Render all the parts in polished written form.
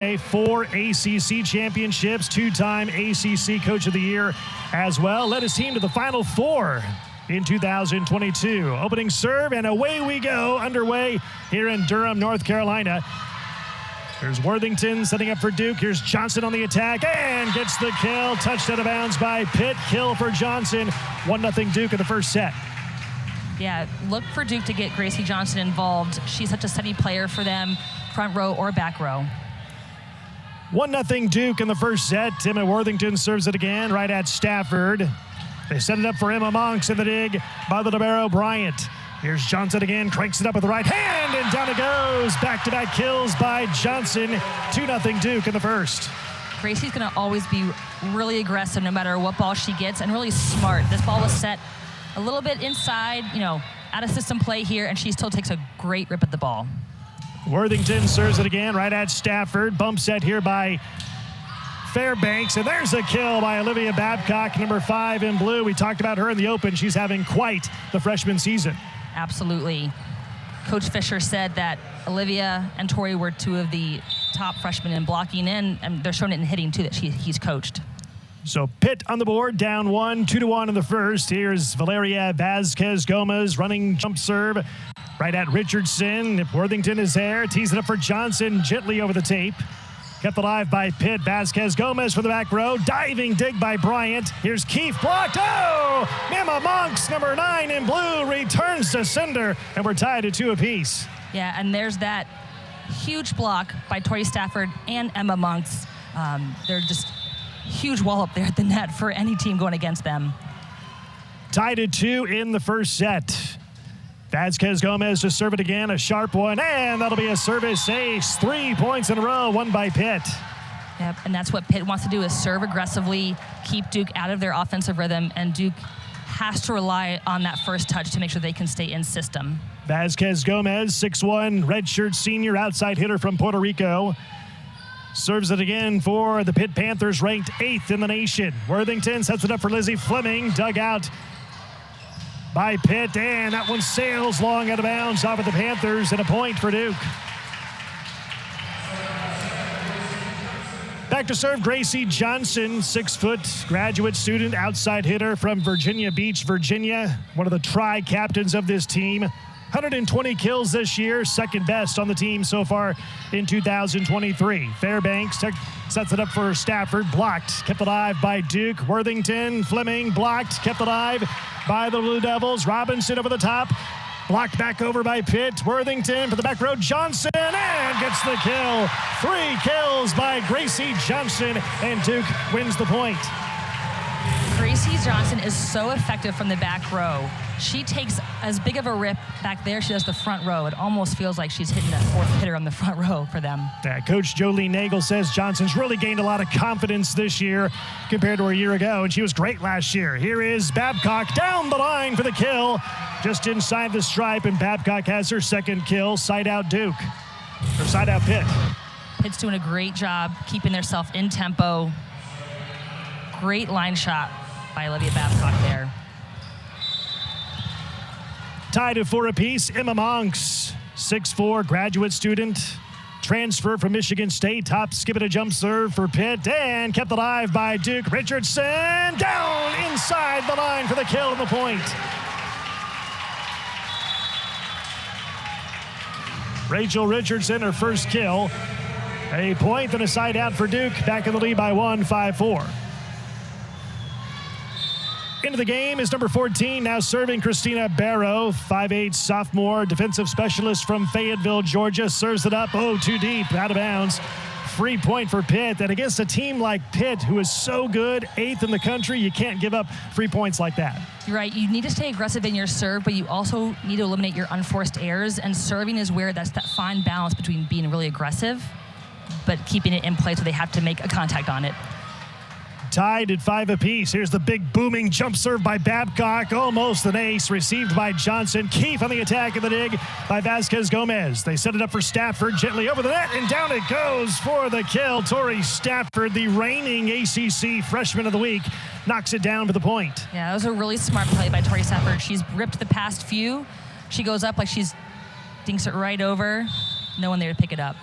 4 ACC championships, 2-time ACC Coach of the Year as well. Led his team to the Final Four in 2022. Opening serve, and away we go, underway here in Durham, North Carolina. There's Worthington setting up for Duke. Here's Johnson on the attack and gets the kill. Touched out of bounds by Pitt. Kill for Johnson. 1-0 Duke in the first set. Yeah, look for Duke to get Gracie Johnson involved. She's such a steady player for them, front row or back row. 1-0 Duke in the first set. Emma Worthington serves it again right at Stafford. They set it up for Emma Monks in the dig by the libero Bryant. Here's Johnson again, cranks it up with the right hand, and down it goes. Back-to-back kills by Johnson. 2-0 Duke in the first. Gracie's going to always be really aggressive no matter what ball she gets, and really smart. This ball was set a little bit inside, out of system play here, and she still takes a great rip at the ball. Worthington serves it again right at Stafford. Bump set here by Fairbanks, and there's a kill by Olivia Babcock, number 5 in blue. We talked about her in the Open. She's having quite the freshman season. Absolutely. Coach Fisher said that Olivia and Tori were 2 of the top freshmen in blocking in, and they're showing it in hitting too that he's coached. So Pitt on the board, down 1, 2-1 in the first. Here's Valeria Vasquez-Gomez running jump serve right at Richardson. Worthington is there, tees it up for Johnson, gently over the tape. Kept alive by Pitt. Vasquez-Gomez for the back row. Diving dig by Bryant. Here's Keefe, blocked. Oh! Emma Monks, number 9 in blue, returns to sender, and we're tied at 2 apiece. Yeah, and there's that huge block by Tori Stafford and Emma Monks. They're just huge wall up there at the net for any team going against them. Tied at 2 in the first set. Vasquez-Gomez to serve it again, a sharp one, and that'll be a service ace. 3 points in a row, won by Pitt. Yep, and that's what Pitt wants to do, is serve aggressively, keep Duke out of their offensive rhythm, and Duke has to rely on that first touch to make sure they can stay in system. Vasquez-Gomez, 6'1", redshirt senior, outside hitter from Puerto Rico. Serves it again for the Pitt Panthers, ranked 8th in the nation. Worthington sets it up for Lizzie Fleming, dug out by Pitt, and that one sails long out of bounds off of the Panthers, and a point for Duke. Back to serve Gracie Johnson, 6-foot graduate student, outside hitter from Virginia Beach, Virginia, one of the tri-captains of this team. 120 kills this year, second best on the team so far in 2023. Fairbanks sets it up for Stafford, blocked, kept alive by Duke. Worthington, Fleming, blocked, kept alive by the Blue Devils. Robinson over the top, blocked back over by Pitt. Worthington for the back row, Johnson, and gets the kill. 3 kills by Gracie Johnson, and Duke wins the point. Gracie Johnson is so effective from the back row. She takes as big of a rip back there she does the front row. It almost feels like she's hitting that 4th hitter on the front row for them. Yeah, Coach Jolene Nagel says Johnson's really gained a lot of confidence this year compared to a year ago, and she was great last year. Here is Babcock down the line for the kill, just inside the stripe, and Babcock has her 2nd kill. Side out Duke, or side out Pitt. Pitt's doing a great job keeping themselves in tempo. Great line shot by Olivia Babcock there. Tied at 4 apiece. Emma Monks, 6'4", graduate student, transfer from Michigan State, top skip it a jump serve for Pitt, and kept alive by Duke. Richardson down inside the line for the kill and the point. Rachel Richardson, her first kill. A point and a side out for Duke, back in the lead by 1, 5-4. Into the game is number 14, now serving Christina Barrow, 5'8", sophomore, defensive specialist from Fayetteville, Georgia. Serves it up, too deep, out of bounds. Free point for Pitt, and against a team like Pitt, who is so good, 8th in the country, you can't give up free points like that. You're right, you need to stay aggressive in your serve, but you also need to eliminate your unforced errors, and serving is where that's that fine balance between being really aggressive, but keeping it in play so they have to make a contact on it. Tied at 5 apiece. Here's the big booming jump serve by Babcock. Almost an ace, received by Johnson. Keefe on the attack in the dig by Vasquez-Gomez. They set it up for Stafford, gently over the net, and down it goes for the kill. Tori Stafford, the reigning ACC Freshman of the Week, knocks it down for the point. Yeah, that was a really smart play by Tori Stafford. She's ripped the past few. She goes up like she's dinks it right over. No one there to pick it up.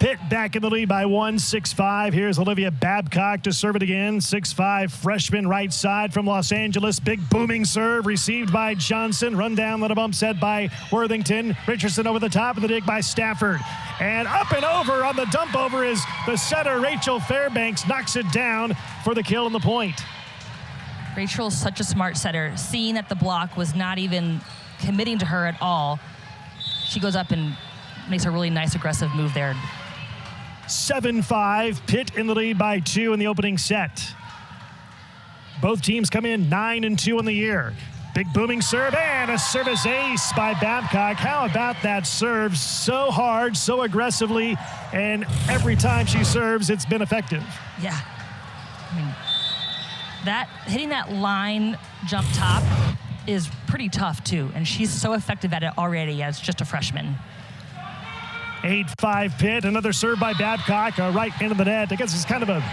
Pitt back in the lead by 1, 6-5. Here's Olivia Babcock to serve it again. 6'5", freshman right side from Los Angeles. Big booming serve received by Johnson. Run down, let a bump set by Worthington. Richardson over the top of the dig by Stafford. And up and over on the dump over is the setter, Rachel Fairbanks. Knocks it down for the kill and the point. Rachel's such a smart setter. Seeing that the block was not even committing to her at all, she goes up and makes a really nice aggressive move there. 7-5, Pitt in the lead by 2 in the opening set. Both teams come in 9-2 in the year. Big booming serve and a service ace by Babcock. How about that serve? So hard, so aggressively, and every time she serves, it's been effective. Yeah. I mean, hitting that line jump top is pretty tough too, and she's so effective at it already as just a freshman. 8-5 Pitt, another serve by Babcock, right into the net. I guess it's kind of a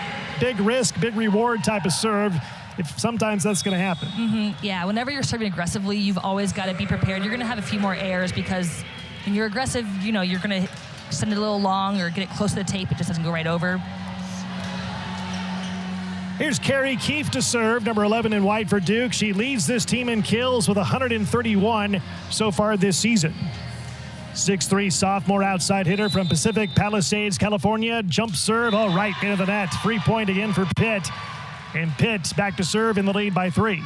big risk, big reward type of serve. If sometimes that's going to happen. Yeah, whenever you're serving aggressively, you've always got to be prepared. You're going to have a few more errors because when you're aggressive, you know, you're going to send it a little long or get it close to the tape. It just doesn't go right over. Here's Carrie Keefe to serve, number 11 in white for Duke. She leads this team in kills with 131 so far this season. 6'3", sophomore outside hitter from Pacific Palisades, California. Jump serve, all right into the net. Free point again for Pitt. And Pitt back to serve in the lead by 3.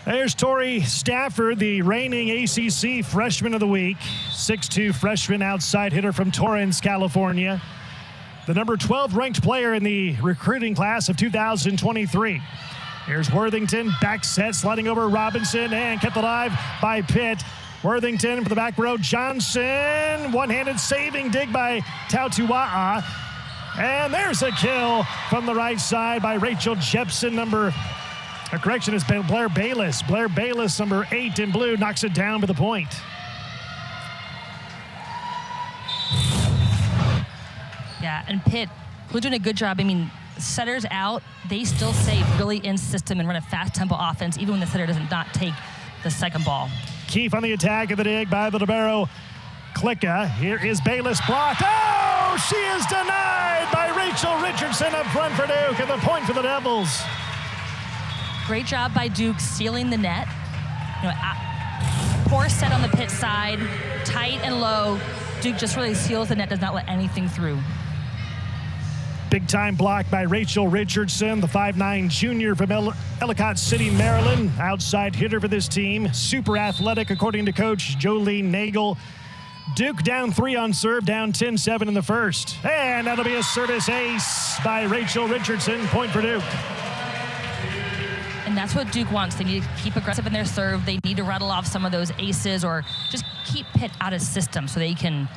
There's Tori Stafford, the reigning ACC Freshman of the Week. 6'2", freshman outside hitter from Torrance, California. The number 12 ranked player in the recruiting class of 2023. Here's Worthington, back set, sliding over Robinson, and kept alive by Pitt. Worthington for the back row, Johnson, one-handed saving dig by Tautua'a. And there's a kill from the right side by Rachel Jepson, it's been Blair Bayless. Blair Bayless, number 8 in blue, knocks it down for the point. Yeah, and Pitt, who's doing a good job. I mean, setters out, they still stay really in system and run a fast tempo offense, even when the setter does not take the second ball. Keefe on the attack of the dig by the libero, Klicka. Here is Bayless blocked. Oh, she is denied by Rachel Richardson up front for Duke, and the point for the Devils. Great job by Duke sealing the net. You know, poor set on the Pitt side, tight and low. Duke just really seals the net, does not let anything through. Big time block by Rachel Richardson, the 5'9" junior from Ellicott City, Maryland. Outside hitter for this team. Super athletic, according to coach Jolene Nagel. Duke down 3 on serve, down 10-7 in the first. And that'll be a service ace by Rachel Richardson. Point for Duke. And that's what Duke wants. They need to keep aggressive in their serve. They need to rattle off some of those aces or just keep Pitt out of system so they can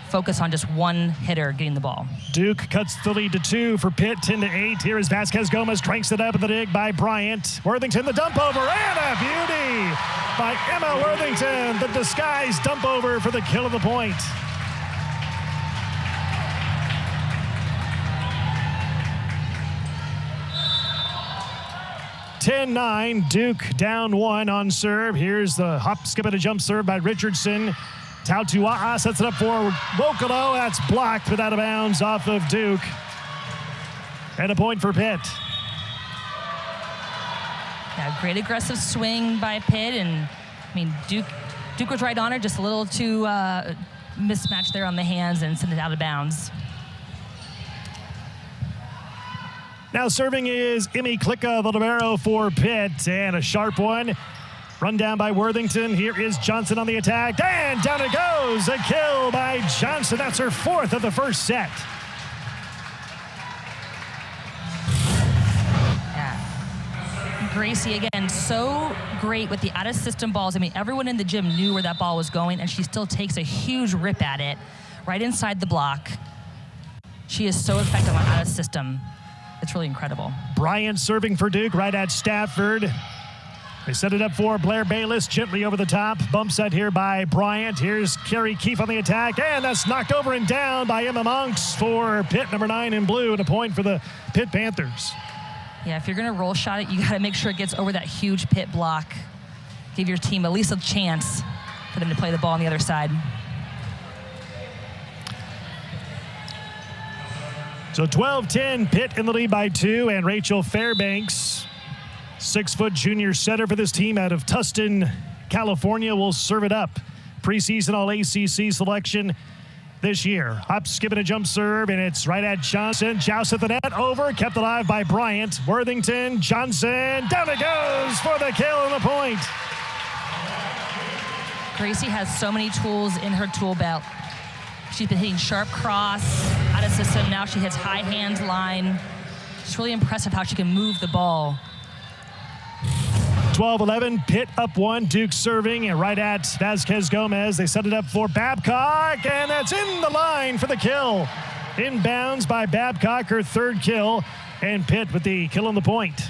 focus on just one hitter getting the ball. Duke cuts the lead to 2 for Pitt, 10-8. Here is Vasquez Gomez, cranks it up at the dig by Bryant. Worthington, the dump over, and a beauty by Emma Worthington. The disguised dump over for the kill of the point. (10-9), Duke down 1 on serve. Here's the hop, skip, and a jump serve by Richardson. Tautua'a sets it up for Wokolo. That's blocked, but out of bounds off of Duke. And a point for Pitt. Yeah, great aggressive swing by Pitt, and I mean Duke was right on her, just a little too mismatched there on the hands and sent it out of bounds. Now serving is Emmy Klicka, the libero for Pitt, and a sharp one. Run down by Worthington. Here is Johnson on the attack, and down it goes. A kill by Johnson. That's her 4th of the first set. Yeah. Gracie, again, so great with the out-of-system balls. I mean, everyone in the gym knew where that ball was going, and she still takes a huge rip at it right inside the block. She is so effective on out-of-system. It's really incredible. Bryant serving for Duke right at Stafford. They set it up for Blair Bayless, gently over the top. Bump set here by Bryant. Here's Carrie Keefe on the attack, and that's knocked over and down by Emma Monks for Pitt, number 9 in blue, and a point for the Pitt Panthers. Yeah, if you're going to roll shot it, you got to make sure it gets over that huge Pitt block. Give your team at least a chance for them to play the ball on the other side. So 12-10, Pitt in the lead by 2, and Rachel Fairbanks, 6-foot junior setter for this team out of Tustin, California, will serve it up. Preseason All-ACC selection this year. Hop, skip, and a jump serve, and it's right at Johnson. Joust at the net, over, kept alive by Bryant. Worthington, Johnson, down it goes for the kill and the point. Gracie has so many tools in her tool belt. She's been hitting sharp cross, out of system. Now she hits high hands line. It's really impressive how she can move the ball. 12-11, Pitt up 1, Duke serving, and right at Vasquez Gomez. They set it up for Babcock, and that's in the line for the kill. Inbounds by Babcock, her 3rd kill, and Pitt with the kill on the point.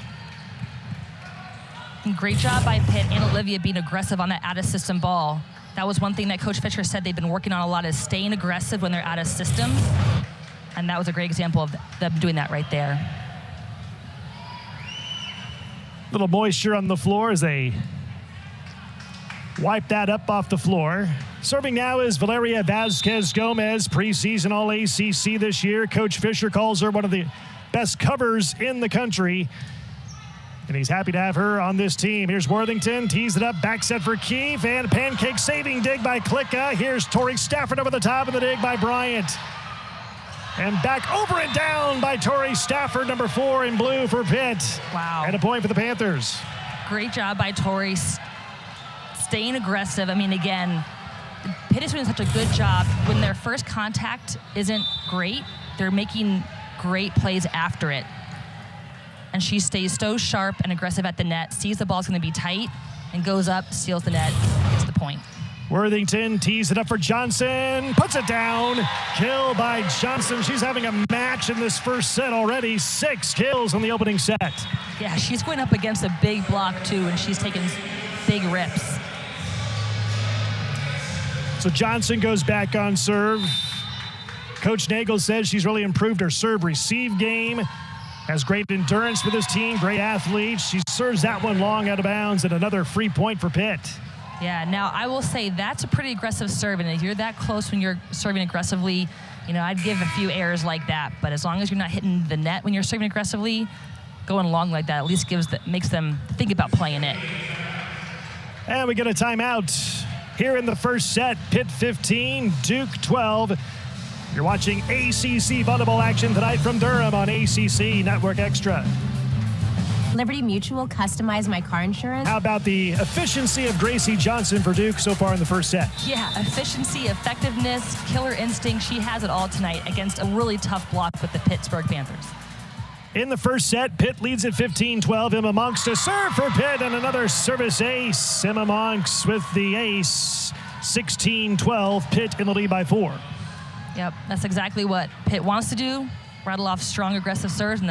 Great job by Pitt and Olivia being aggressive on that out-of-system ball. That was one thing that Coach Fisher said they've been working on a lot, is staying aggressive when they're out of system. And that was a great example of them doing that right there. Little moisture on the floor as they wipe that up off the floor. Serving now is Valeria Vasquez Gomez, preseason All-ACC this year. Coach Fisher calls her one of the best covers in the country, and he's happy to have her on this team. Here's Worthington, tees it up, back set for Keefe, and pancake saving dig by Klicka. Here's Tori Stafford over the top, and the dig by Bryant. And back over and down by Tori Stafford, number 4 in blue for Pitt. Wow. And a point for the Panthers. Great job by Tori, staying aggressive. I mean, again, Pitt is doing such a good job. When their first contact isn't great, they're making great plays after it. And she stays so sharp and aggressive at the net, sees the ball's going to be tight, and goes up, steals the net, gets the point. Worthington tees it up for Johnson, puts it down. Kill by Johnson. She's having a match in this first set already. 6 kills on the opening set. Yeah, she's going up against a big block, too, and she's taking big rips. So Johnson goes back on serve. Coach Nagel says she's really improved her serve-receive game. Has great endurance for this team, great athlete. She serves that one long out of bounds, and another free point for Pitt. Yeah, now I will say that's a pretty aggressive serve, and if you're that close when you're serving aggressively, you know, I'd give a few errors like that, but as long as you're not hitting the net when you're serving aggressively, going long like that at least makes them think about playing it. And we get a timeout here in the first set. Pitt 15, Duke 12. You're watching ACC Volleyball action tonight from Durham on ACC Network Extra. Liberty Mutual customized my car insurance. How about the efficiency of Gracie Johnson for Duke so far in the first set? Yeah, efficiency, effectiveness, killer instinct. She has it all tonight against a really tough block with the Pittsburgh Panthers. In the first set, Pitt leads at 15-12. Emma Monks to serve for Pitt, and another service ace. Emma Monks with the ace. 16-12, Pitt in the lead by 4. Yep, that's exactly what Pitt wants to do. Rattle off strong, aggressive serves, and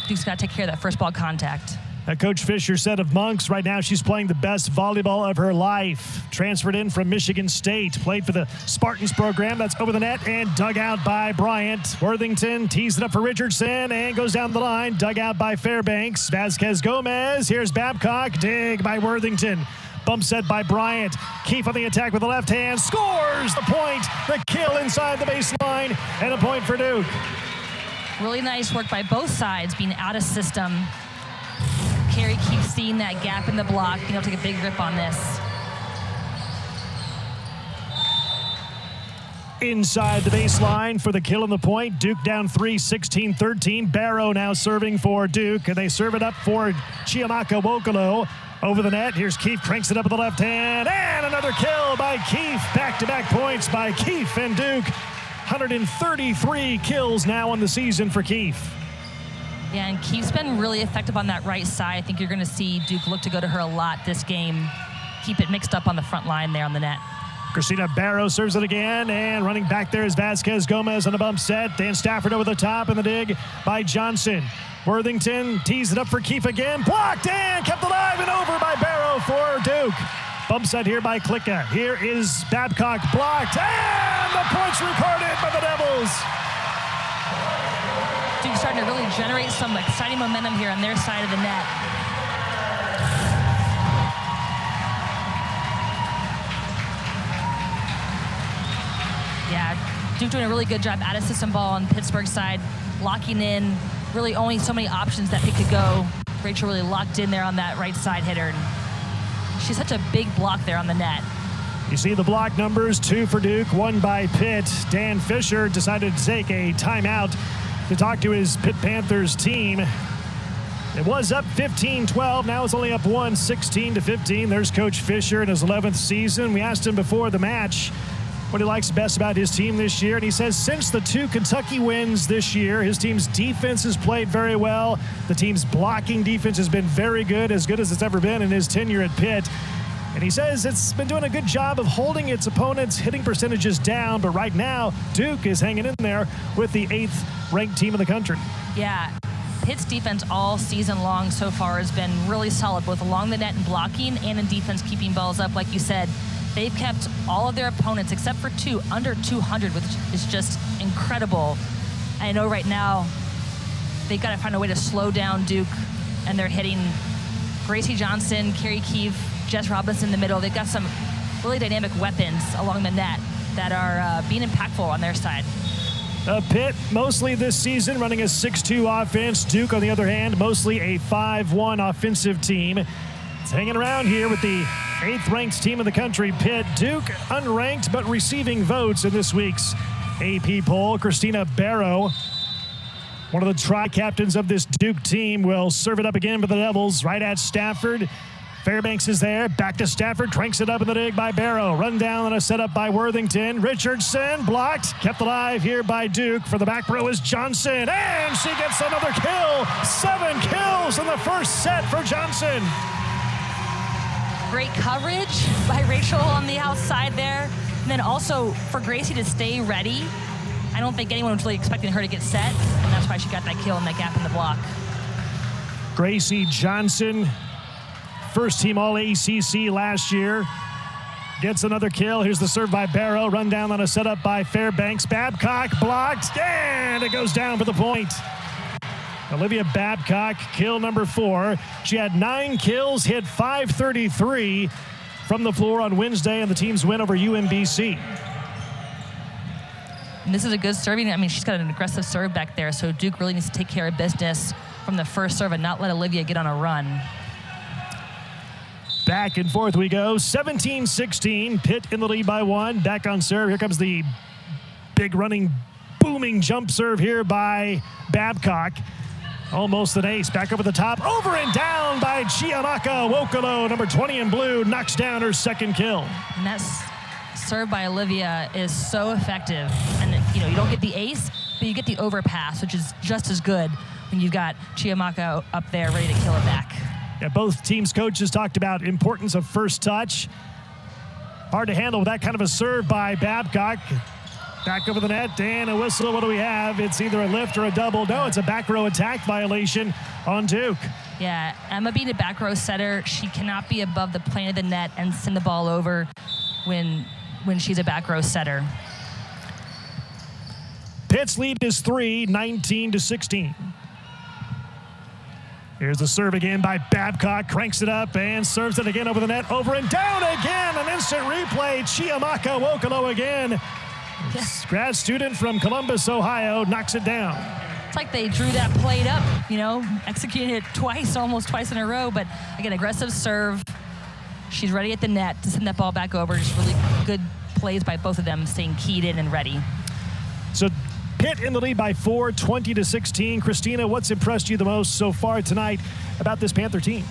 Duke's got to take care of that first ball contact. Coach Fisher said of Monks, right now she's playing the best volleyball of her life. Transferred in from Michigan State, played for the Spartans program. That's over the net and dug out by Bryant. Worthington tees it up for Richardson and goes down the line. Dug out by Fairbanks. Vasquez Gomez. Here's Babcock. Dig by Worthington. Bump set by Bryant. Keefe on the attack with the left hand. Scores the point. The kill inside the baseline. And a point for Duke. Really nice work by both sides, being out of system. Carrie keeps seeing that gap in the block. You know, take a big rip on this. Inside the baseline for the kill and the point. Duke down 3, 16-13. Barrow now serving for Duke, and they serve it up for Chiamaka Wokolo. Over the net, here's Keefe, cranks it up with the left hand, and another kill by Keefe. Back-to-back points by Keefe and Duke. 133 kills now on the season for Keefe. Yeah, and Keefe's been really effective on that right side. I think you're going to see Duke look to go to her a lot this game. Keep it mixed up on the front line there on the net. Christina Barrow serves it again, and running back there is Vasquez Gomez on a bump set. Dan Stafford over the top, and the dig by Johnson. Worthington tees it up for Keefe again. Blocked and kept alive and over by Barrow for Duke. Bump set here by Klicka. Here is Babcock, blocked, and the points recorded by the Devils. Duke's starting to really generate some exciting momentum here on their side of the net. Yeah, Duke doing a really good job out of system ball on Pittsburgh side. locking in, really only so many options that Pitt could go. Rachel really locked in there on that right side hitter. And she's such a big block there on the net. You see the block numbers, 2 for Duke, 1 by Pitt. Dan Fisher decided to take a timeout to talk to his Pitt Panthers team. It was up 15-12. Now it's only up 1, 16-15. There's Coach Fisher in his 11th season. We asked him before the match what he likes best about his team this year, and he says since the 2 Kentucky wins this year, his team's defense has played very well. The team's blocking defense has been very good as it's ever been in his tenure at Pitt. And he says it's been doing a good job of holding its opponents' hitting percentages down, but right now, Duke is hanging in there with the 8th ranked team in the country. Yeah, Pitt's defense all season long so far has been really solid, both along the net and blocking and in defense, keeping balls up. Like you said, they've kept all of their opponents, except for 2, under 200, which is just incredible. I know right now they've got to find a way to slow down Duke, and they're hitting Gracie Johnson, Carrie Keefe, Jess Robinson in the middle. They've got some really dynamic weapons along the net that are being impactful on their side. Pitt, mostly this season, running a 6-2 offense. Duke, on the other hand, mostly a 5-1 offensive team. It's hanging around here with the 8th ranked team in the country, Pitt. Duke, unranked, but receiving votes in this week's AP poll. Christina Barrow, one of the tri-captains of this Duke team, will serve it up again for the Devils right at Stafford. Fairbanks is there, back to Stafford, cranks it up in the dig by Barrow. Run down and a setup by Worthington. Richardson blocked, kept alive here by Duke. For the back row is Johnson, and she gets another kill. 7 kills in the first set for Johnson. Great coverage by Rachel on the outside there. And then also for Gracie to stay ready. I don't think anyone was really expecting her to get set, and that's why she got that kill and that gap in the block. Gracie Johnson, first team All-ACC last year, gets another kill. Here's the serve by Barrow. Run down on a setup by Fairbanks. Babcock blocked, and it goes down for the point. Olivia Babcock, kill number 4. She had 9 kills, hit .533 from the floor on Wednesday in the team's win over UMBC. And this is a good serving. I mean, she's got an aggressive serve back there, so Duke really needs to take care of business from the first serve and not let Olivia get on a run. Back and forth we go. 17-16. Pitt in the lead by 1. Back on serve. Here comes the big running, booming jump serve here by Babcock. Almost an ace. Back over the top. Over and down by Chiamaka Wokolo. Number 20 in blue knocks down her second kill. And that serve by Olivia is so effective. And, you know, you don't get the ace, but you get the overpass, which is just as good when you've got Chiamaka up there ready to kill it back. Yeah, both teams' coaches talked about importance of first touch. Hard to handle with that kind of a serve by Babcock. Back over the net, and a whistle. What do we have? It's either a lift or a double. No, it's a back row attack violation on Duke. Yeah, Emma being a back row setter, she cannot be above the plane of the net and send the ball over when she's a back row setter. Pitt's lead is 3, 19-16. Here's the serve again by Babcock. Cranks it up and serves it again over the net. Over and down again. An instant replay. Chiamaka Wokolo again. Grad student from Columbus, Ohio, knocks it down. It's like they drew that plate up, you know, executed it twice, almost twice in a row. But again, aggressive serve. She's ready at the net to send that ball back over. Just really good plays by both of them, staying keyed in and ready. So Pitt in the lead by 4, 20-16. Christina, what's impressed you the most so far tonight about this Panther team?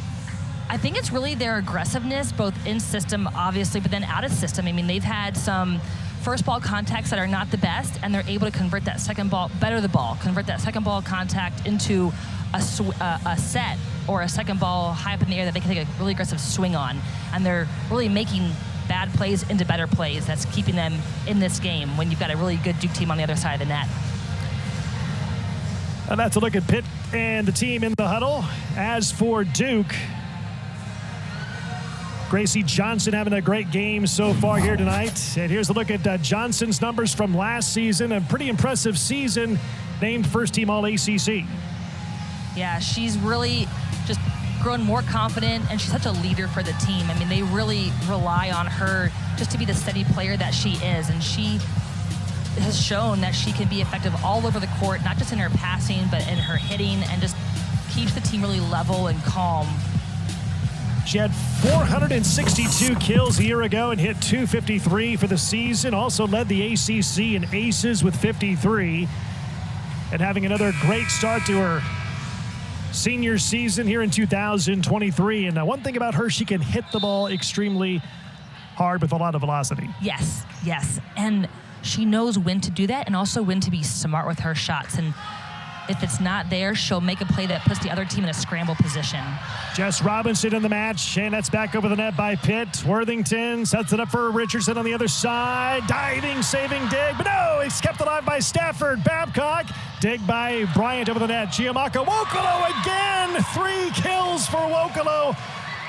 I think it's really their aggressiveness, both in system, obviously, but then out of system. I mean, they've had some first ball contacts that are not the best, and they're able to convert that second ball, better the ball, convert that second ball contact into a set or a second ball high up in the air that they can take a really aggressive swing on. And they're really making bad plays into better plays. That's keeping them in this game when you've got a really good Duke team on the other side of the net. And that's a look at Pitt and the team in the huddle. As for Duke, Gracie Johnson having a great game so far here tonight. And here's a look at Johnson's numbers from last season. A pretty impressive season, named first team All-ACC. Yeah, she's really just grown more confident, and she's such a leader for the team. I mean, they really rely on her just to be the steady player that she is. And she has shown that she can be effective all over the court, not just in her passing, but in her hitting, and just keeps the team really level and calm. She had 462 kills a year ago and hit 253 for the season. Also led the ACC in aces with 53. And having another great start to her senior season here in 2023. And one thing about her, she can hit the ball extremely hard with a lot of velocity. Yes, yes. And she knows when to do that and also when to be smart with her shots. And if it's not there, she'll make a play that puts the other team in a scramble position. Jess Robinson in the match, and that's back over the net by Pitt. Worthington sets it up for Richardson on the other side. Diving, saving dig, but no, it's kept alive by Stafford. Babcock, dig by Bryant over the net. Giamacca Wokolo again. 3 kills for Wokolo.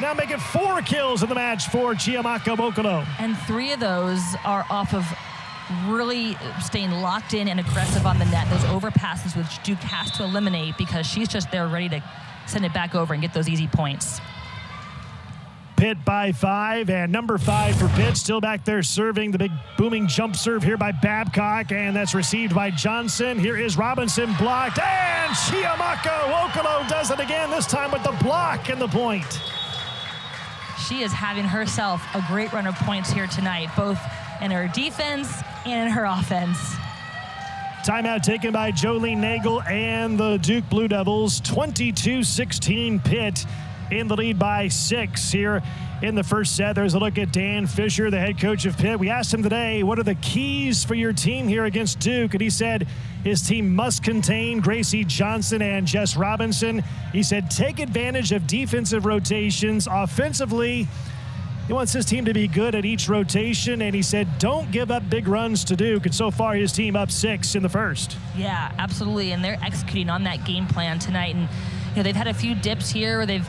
Now make it 4 kills in the match for Giamacca Wokolo. And 3 of those are off of really staying locked in and aggressive on the net. Those overpasses, which Duke has to eliminate because she's just there ready to send it back over and get those easy points. Pitt by 5, and number 5 for Pitt still back there serving. The big booming jump serve here by Babcock, and that's received by Johnson. Here is Robinson blocked, and Giamacca Wokolo does it again, this time with the block and the point. She is having herself a great run of points here tonight, both in her defense and in her offense. Timeout taken by Jolene Nagel and the Duke Blue Devils. 22-16 Pitt in the lead by 6 here in the first set. There's a look at Dan Fisher, the head coach of Pitt. We asked him today, what are the keys for your team here against Duke? And he said his team must contain Gracie Johnson and Jess Robinson. He said take advantage of defensive rotations. Offensively, he wants his team to be good at each rotation, and he said don't give up big runs to Duke. And so far, his team up 6 in the first. Yeah, absolutely, and they're executing on that game plan tonight. And they've had a few dips here where they've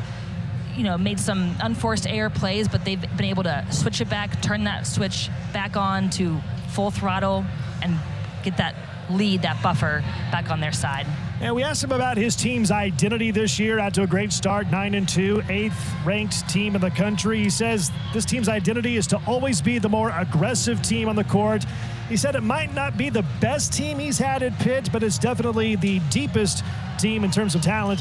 made some unforced error plays, but they've been able to switch it back, turn that switch back on to full throttle, and get that lead, that buffer, back on their side. And we asked him about his team's identity this year. Out to a great start, 9-2, 8th ranked team in the country. He says this team's identity is to always be the more aggressive team on the court. He said it might not be the best team he's had at Pitt, but it's definitely the deepest team in terms of talent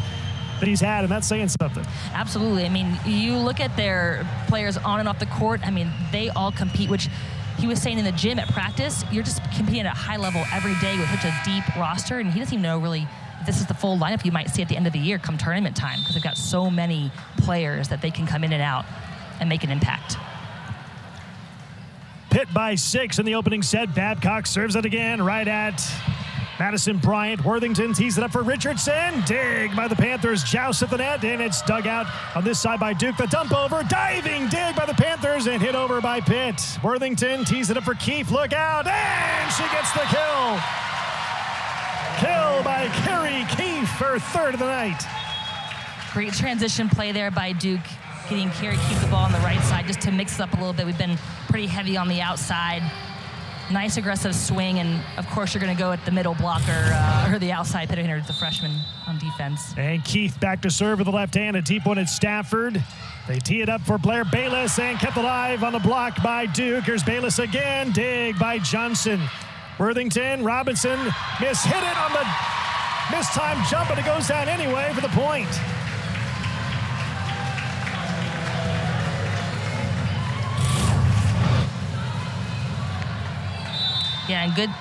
that he's had, and that's saying something. Absolutely. I mean, you look at their players on and off the court, I mean, they all compete, which he was saying in the gym at practice, you're just competing at a high level every day with such a deep roster, and he doesn't even know really if this is the full lineup you might see at the end of the year come tournament time, because they've got so many players that they can come in and out and make an impact. Pitt by 6 in the opening set. Babcock serves it again right at Madison Bryant. Worthington tees it up for Richardson. Dig by the Panthers. Joust at the net, and it's dug out on this side by Duke. The dump over. Diving dig by the Panthers, and hit over by Pitt. Worthington tees it up for Keefe. Look out, and she gets the kill. Kill by Carrie Keefe, her 3rd of the night. Great transition play there by Duke, getting Carrie Keefe the ball on the right side just to mix it up a little bit. We've been pretty heavy on the outside. Nice aggressive swing, and of course you're going to go at the middle blocker or the outside hitter, the freshman on defense. And Keefe back to serve with the left hand, a deep one at Stafford. They tee it up for Blair Bayless and kept alive on the block by Duke. Here's Bayless again, dig by Johnson. Worthington, Robinson, hit it on the mistimed jump, but it goes down anyway for the point. Yeah, and good,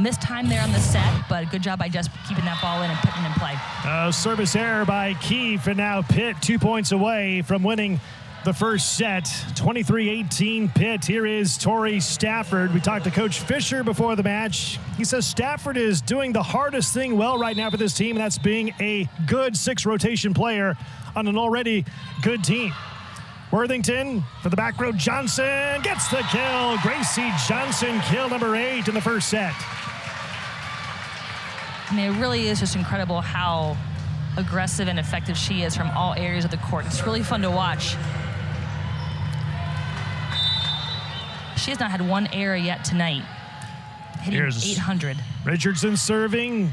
missed time there on the set, but good job by just keeping that ball in and putting it in play. Service error by Keefe, and now Pitt 2 points away from winning the first set. 23-18 Pitt. Here is Tori Stafford. We talked to Coach Fisher before the match. He says Stafford is doing the hardest thing well right now for this team, and that's being a good 6-rotation player on an already good team. Worthington for the back row. Johnson gets the kill. Gracie Johnson, kill number 8 in the first set. I mean, it really is just incredible how aggressive and effective she is from all areas of the court. It's really fun to watch. She has not had one error yet tonight. Hitting 800. Richardson serving.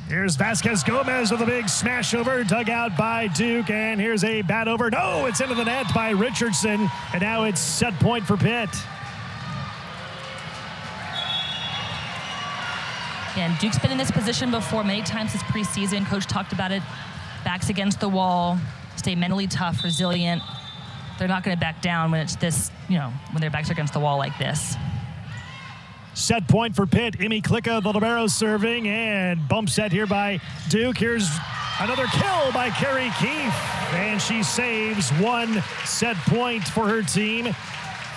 Here's Vasquez Gomez with a big smash over, dug out by Duke, and here's a bat over. No, it's into the net by Richardson, and now it's set point for Pitt. And Duke's been in this position before many times this preseason. Coach talked about it. Backs against the wall, stay mentally tough, resilient. They're not going to back down when it's this, when their backs are against the wall like this. Set point for Pitt. Emmy Klicka, the libero, serving, and bump set here by Duke. Here's another kill by Carrie Keefe, and she saves one set point for her team.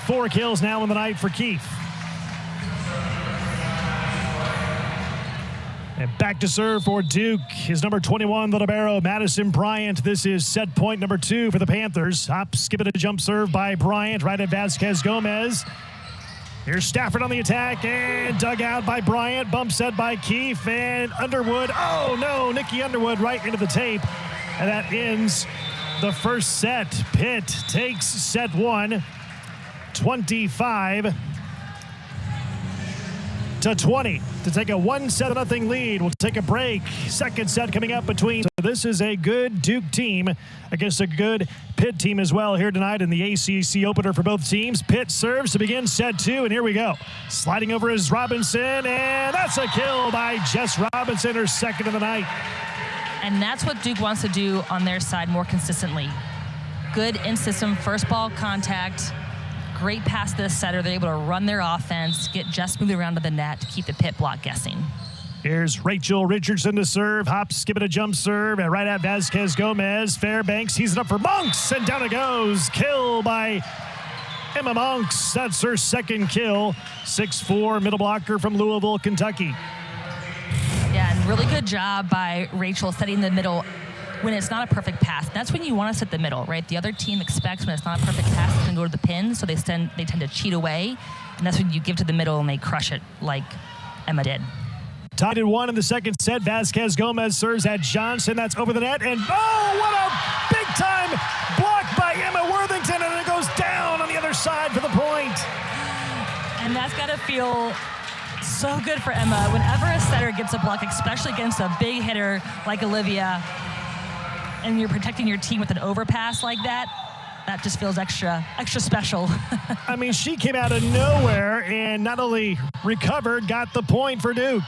4 kills now in the night for Keefe. And back to serve for Duke is number 21, the libero, Madison Bryant. This is set point number 2 for the Panthers. Hop, skip it, a jump serve by Bryant, right at Vasquez Gomez. Here's Stafford on the attack, and dug out by Bryant. Bump set by Keefe, and Underwood. Oh, no, Nikki Underwood right into the tape. And that ends the first set. Pitt takes set 1, 25-20, to take a 1-0 lead. We'll take a break. Second set coming up between. So this is a good Duke team against a good Pitt team as well here tonight in the ACC opener for both teams. Pitt serves to begin set 2, and here we go. Sliding over is Robinson, and that's a kill by Jess Robinson, her second of the night. And that's what Duke wants to do on their side more consistently. Good in-system first ball contact. Great pass to the setter. They're able to run their offense, get Jess moving around to the net to keep the Pitt block guessing. Here's Rachel Richardson to serve. Hop, skip it, a jump serve, and right at Vasquez Gomez. Fairbanks tees it up for Monks, and down it goes. Kill by Emma Monks. That's her second kill. 6'4", middle blocker from Louisville, Kentucky. Yeah, and really good job by Rachel setting the middle when it's not a perfect pass. That's when you want to set the middle, right? The other team expects when it's not a perfect pass, it's going to go to the pin, so they tend to cheat away, and that's when you give to the middle and they crush it like Emma did. Tied at 1 in the second set. Vasquez Gomez serves at Johnson. That's over the net, and oh, what a big-time block by Emma Worthington, and it goes down on the other side for the point. And that's got to feel so good for Emma. Whenever a setter gets a block, especially against a big hitter like Olivia, and you're protecting your team with an overpass like that, that just feels extra special. I mean, she came out of nowhere and not only recovered, got the point for Duke.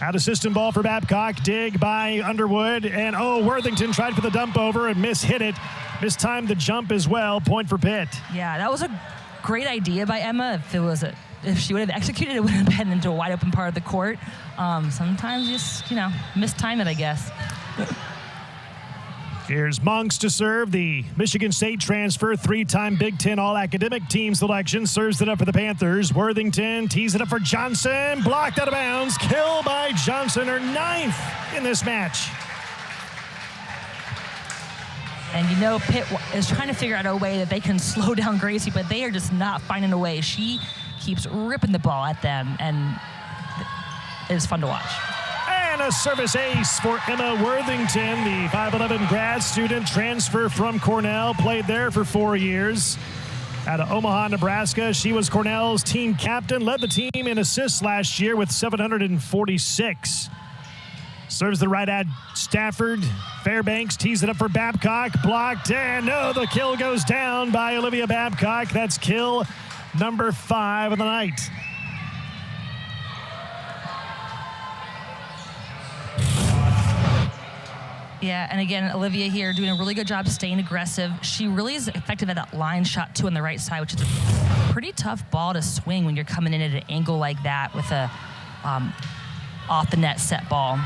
Out of system ball for Babcock. Dig by Underwood. And, Worthington tried for the dump over and hit it. Mistimed the jump as well. Point for Pitt. Yeah, that was a great idea by Emma. If she would have executed it, would have been into a wide open part of the court. Sometimes just, mistime it, I guess. Here's Monks to serve, the Michigan State transfer, 3-time Big Ten All-Academic Team selection. Serves it up for the Panthers. Worthington tees it up for Johnson. Blocked out of bounds. Kill by Johnson, her 9th in this match. And Pitt is trying to figure out a way that they can slow down Gracie, but they are just not finding a way. She keeps ripping the ball at them, and it is fun to watch. And a service ace for Emma Worthington, the 5'11" grad student, transfer from Cornell, played there for 4 years. Out of Omaha, Nebraska, she was Cornell's team captain, led the team in assists last year with 746. Serves the right at Stafford. Fairbanks tees it up for Babcock, blocked, and the kill goes down by Olivia Babcock. That's kill number 5 of the night. Yeah, and again, Olivia here doing a really good job staying aggressive. She really is effective at that line shot, too, on the right side, which is a pretty tough ball to swing when you're coming in at an angle like that with a off-the-net set ball.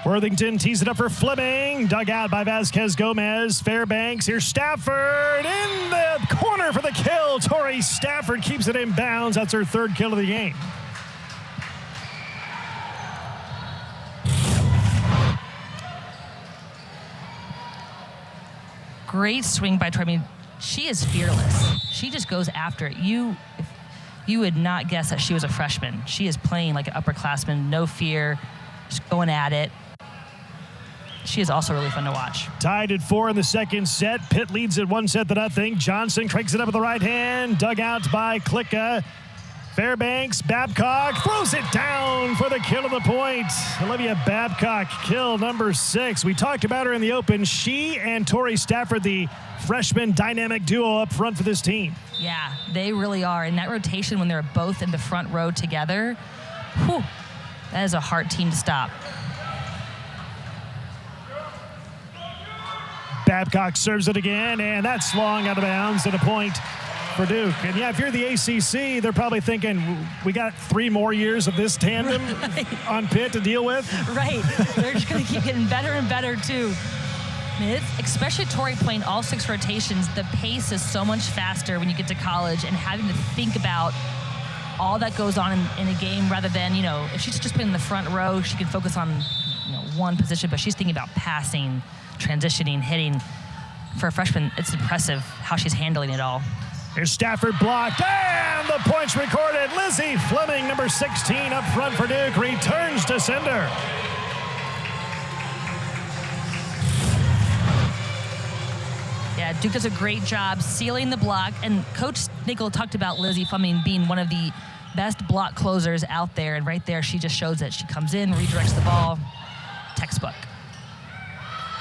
Worthington tees it up for Fleming. Dug out by Vasquez Gomez. Fairbanks. Here's Stafford in the corner for the kill. Tori Stafford keeps it in bounds. That's her 3rd kill of the game. Great swing by Tori. I mean, she is fearless. She just goes after it. You would not guess that she was a freshman. She is playing like an upperclassman, no fear, just going at it. She is also really fun to watch. Tied at 4 in the second set. Pitt leads it 1-0. Johnson cranks it up with the right hand. Dug out by Klicka. Fairbanks, Babcock throws it down for the kill of the point. Olivia Babcock, kill number 6. We talked about her in the open. She and Tori Stafford, the freshman dynamic duo up front for this team. Yeah, they really are. In that rotation, when they're both in the front row together, That is a hard team to stop. Babcock serves it again, and that's long out of bounds and a point for Duke. And yeah, if you're the ACC, they're probably thinking, we got 3 more years of this tandem on Pitt to deal with. Right. They're just going to keep getting better and better, too. I mean, especially Tori playing all 6 rotations, the pace is so much faster when you get to college, and having to think about all that goes on in a game rather than, if she's just playing in the front row, she can focus on, one position, but she's thinking about passing, transitioning, hitting. For a freshman, it's impressive how she's handling it all. Here's Stafford blocked, and the point's recorded. Lizzie Fleming, number 16, up front for Duke, returns to sender. Yeah, Duke does a great job sealing the block, and Coach Nickel talked about Lizzie Fleming being one of the best block closers out there, and right there she just shows it. She comes in, redirects the ball, textbook.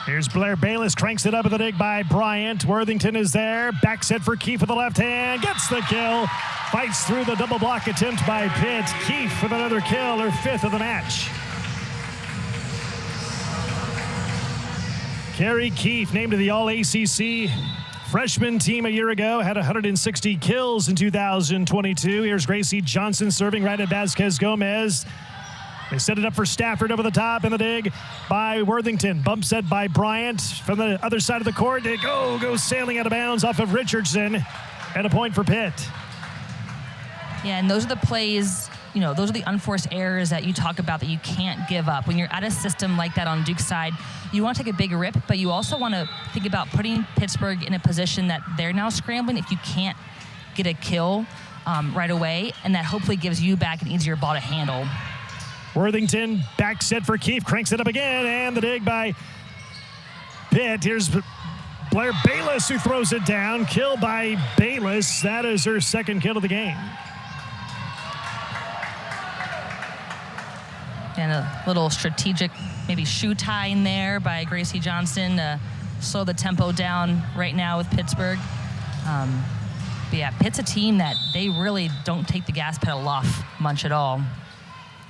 Here's Blair Bayless, cranks it up at the dig by Bryant. Worthington is there, back set for Keefe with the left hand, gets the kill, fights through the double block attempt by Pitt. Keefe with another kill, her 5th of the match. Carrie Keefe, named to the All-ACC freshman team a year ago, had 160 kills in 2022. Here's Gracie Johnson serving right at Vasquez Gomez. They set it up for Stafford over the top in the dig by Worthington. Bump set by Bryant from the other side of the court. They go sailing out of bounds off of Richardson, and a point for Pitt. Yeah, and those are the plays, those are the unforced errors that you talk about that you can't give up. When you're at a system like that on Duke's side, you want to take a big rip, but you also want to think about putting Pittsburgh in a position that they're now scrambling if you can't get a kill right away, and that hopefully gives you back an easier ball to handle. Worthington back set for Keefe, cranks it up again, and the dig by Pitt. Here's Blair Bayless who throws it down. Kill by Bayless. That is her 2nd kill of the game. And a little strategic, maybe shoe tying there by Gracie Johnson to slow the tempo down right now with Pittsburgh. But yeah, Pitt's a team that they really don't take the gas pedal off much at all.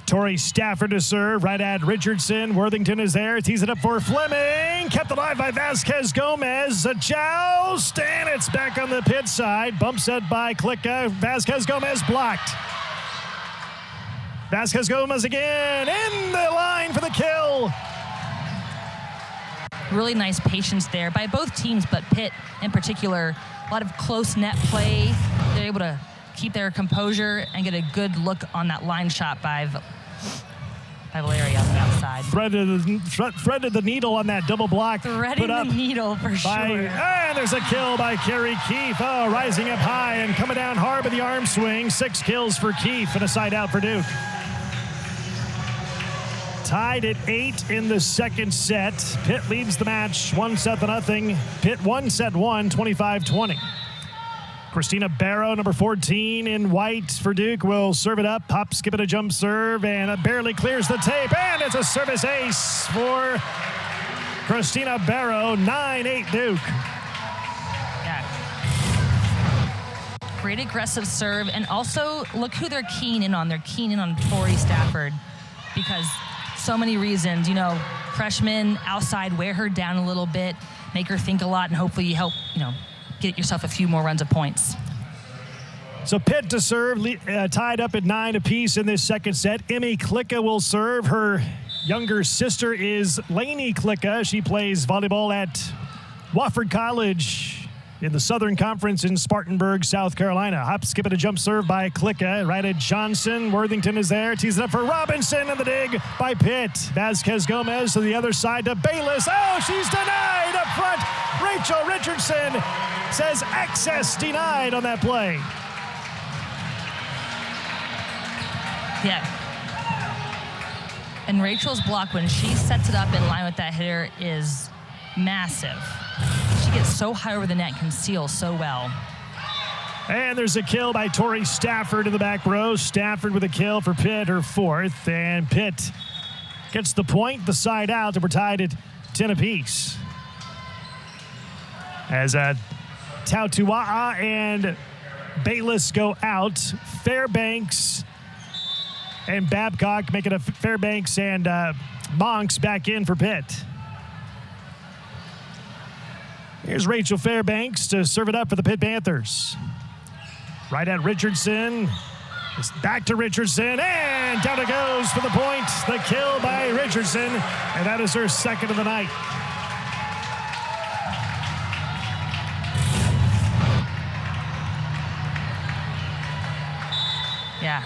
Tori Stafford to serve, right at Richardson. Worthington is there, tees it up for Fleming. Kept alive by Vasquez Gomez. A joust, and it's back on the Pitt side. Bump set by Klicka. Vasquez Gomez blocked. Vasquez Gomez again, in the line for the kill. Really nice patience there by both teams, but Pitt in particular, a lot of close net play. They're able to keep their composure and get a good look on that line shot by Valeria on the outside. Threaded the needle on that double block. Threading the needle for sure. And there's a kill by Carrie Keefe. Oh, rising up high and coming down hard with the arm swing. 6 kills for Keefe and a side out for Duke. Tied at 8 in the 2nd set. Pitt leads the match 1-0. Pitt 1 set 1, 25-20. Christina Barrow, number 14 in white for Duke, will serve it up. Hop, skip it, a jump serve, and it barely clears the tape. And it's a service ace for Christina Barrow, 9-8 Duke. Yeah. Great aggressive serve, and also look who they're keying in on. They're keying in on Tori Stafford because so many reasons, freshman outside, wear her down a little bit, make her think a lot, and hopefully you help, get yourself a few more runs of points. So Pitt to serve, tied up at 9 apiece in this 2nd set. Emmy Klicka will serve. Her younger sister is Lainey Klicka. She plays volleyball at Wofford College in the Southern Conference in Spartanburg, South Carolina. Hop, skip it, a jump serve by Klicka. Right at Johnson. Worthington is there. Tees it up for Robinson, and the dig by Pitt. Vasquez Gomez to the other side to Bayless. Oh, she's denied up front. Rachel Richardson says access denied on that play. Yeah. And Rachel's block, when she sets it up in line with that hitter, is massive. She gets so high over the net, can seal so well. And there's a kill by Tori Stafford in the back row. Stafford with a kill for Pitt, her 4th. And Pitt gets the point, the side out, and we're tied at 10 apiece. As Tautua'a and Bayless go out, Fairbanks And Babcock making a Fairbanks and Monks back in for Pitt. Here's Rachel Fairbanks to serve it up for the Pitt Panthers. Right at Richardson. It's back to Richardson, and down it goes for the point. The kill by Richardson, and that is her second of the night. Yeah.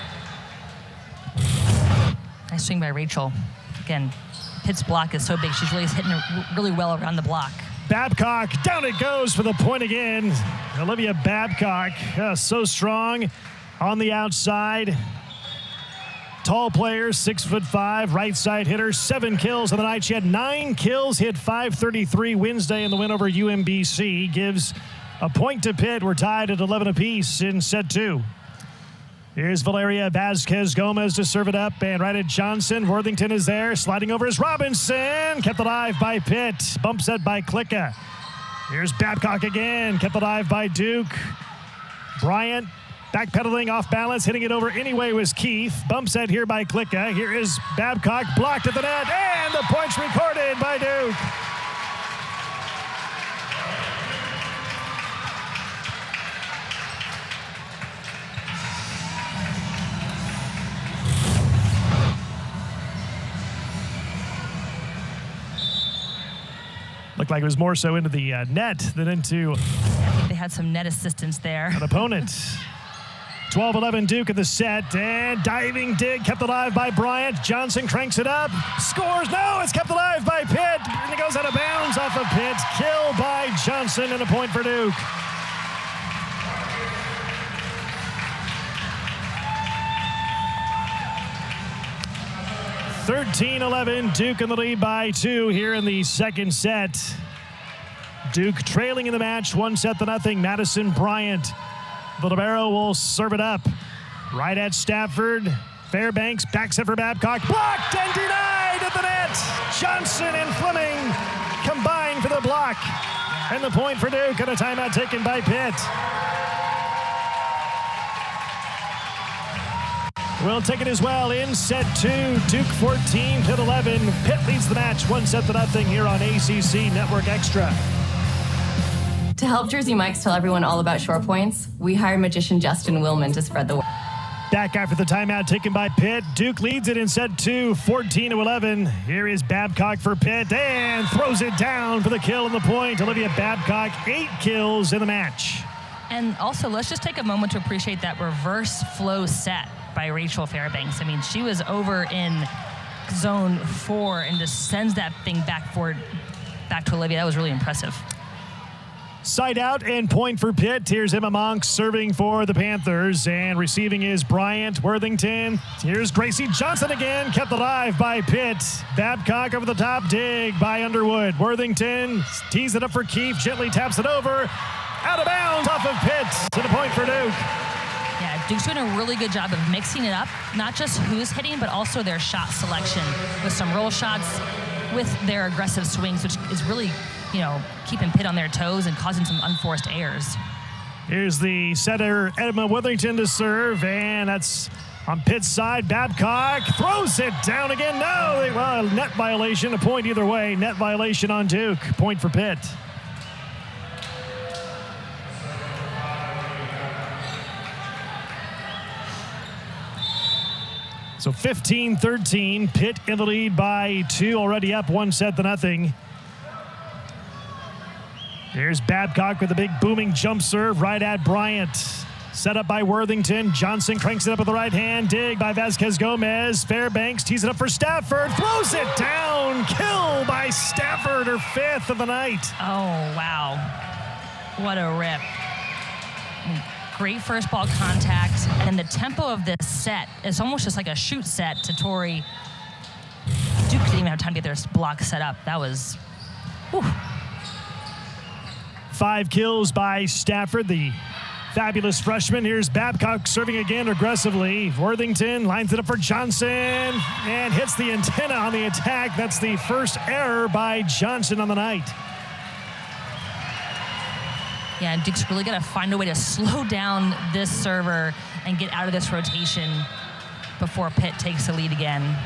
Nice swing by Rachel. Again, Pitt's block is so big. She's really hitting it really well around the block. Babcock, down it goes for the point again. Olivia Babcock, so strong on the outside. Tall player, 6'5", right side hitter, 7 kills on the night. She had 9 kills, hit .533 Wednesday in the win over UMBC. Gives a point to Pitt. We're tied at 11 apiece in set 2. Here's Valeria Vasquez-Gomez to serve it up, and right at Johnson. Worthington is there, sliding over is Robinson. Kept alive by Pitt. Bump set by Klicka. Here's Babcock again, kept alive by Duke. Bryant backpedaling off balance, hitting it over anyway was Keith. Bump set here by Klicka. Here is Babcock, blocked at the net, and the point's recorded by Duke. Looked like it was more so into the net than into I think they had some net assistance there. An opponent. 12-11 Duke in the set, and diving dig kept alive by Bryant. Johnson cranks it up, scores. No, it's kept alive by Pitt, and it goes out of bounds off of Pitt. Kill by Johnson, and a point for Duke. (13-11) Duke in the lead by 2 here in the second set. Duke trailing in the match, 1-0. Madison Bryant. The libero will serve it up. Right at Stafford. Fairbanks backs it for Babcock. Blocked and denied at the net. Johnson and Fleming combine for the block. And the point for Duke, and a timeout taken by Pitt. We'll take it as well in set 2. Duke 14, Pitt 11. Pitt leads the match 1-0 here on ACC Network Extra. To help Jersey Mike's tell everyone all about short points, we hired magician Justin Willman to spread the word. Back after the timeout taken by Pitt. Duke leads it in set 2, 14-11. Here is Babcock for Pitt, and throws it down for the kill and the point. Olivia Babcock, 8 kills in the match. And also, let's just take a moment to appreciate that reverse flow set by Rachel Fairbanks. I mean, she was over in zone 4 and just sends that thing back to Olivia. That was really impressive. Side out and point for Pitt. Here's Emma Monk serving for the Panthers, and receiving is Bryant. Worthington. Here's Gracie Johnson again, kept alive by Pitt. Babcock over the top, dig by Underwood. Worthington tees it up for Keefe, gently taps it over. Out of bounds off of Pitt. To the point for Duke. Yeah, Duke's doing a really good job of mixing it up, not just who's hitting, but also their shot selection with some roll shots, with their aggressive swings, which is really, keeping Pitt on their toes and causing some unforced errors. Here's the setter, Emma Worthington, to serve, and that's on Pitt's side. Babcock throws it down again. No, well, net violation, a point either way. Net violation on Duke. Point for Pitt. So 15-13, Pitt in the lead by 2, already up 1-0. Here's Babcock with a big booming jump serve right at Bryant. Set up by Worthington. Johnson cranks it up with the right hand. Dig by Vasquez-Gomez. Fairbanks tees it up for Stafford. Throws it down. Kill by Stafford, her 5th of the night. Oh, wow. What a rip. Great first ball contact, and the tempo of this set is almost just like a shoot set to Tori. Duke didn't even have time to get their block set up. That was, whew. 5 kills by Stafford, the fabulous freshman. Here's Babcock serving again aggressively. Worthington lines it up for Johnson and hits the antenna on the attack. That's the first error by Johnson on the night. Yeah, and Duke's really got to find a way to slow down this server and get out of this rotation. before Pitt takes the lead again.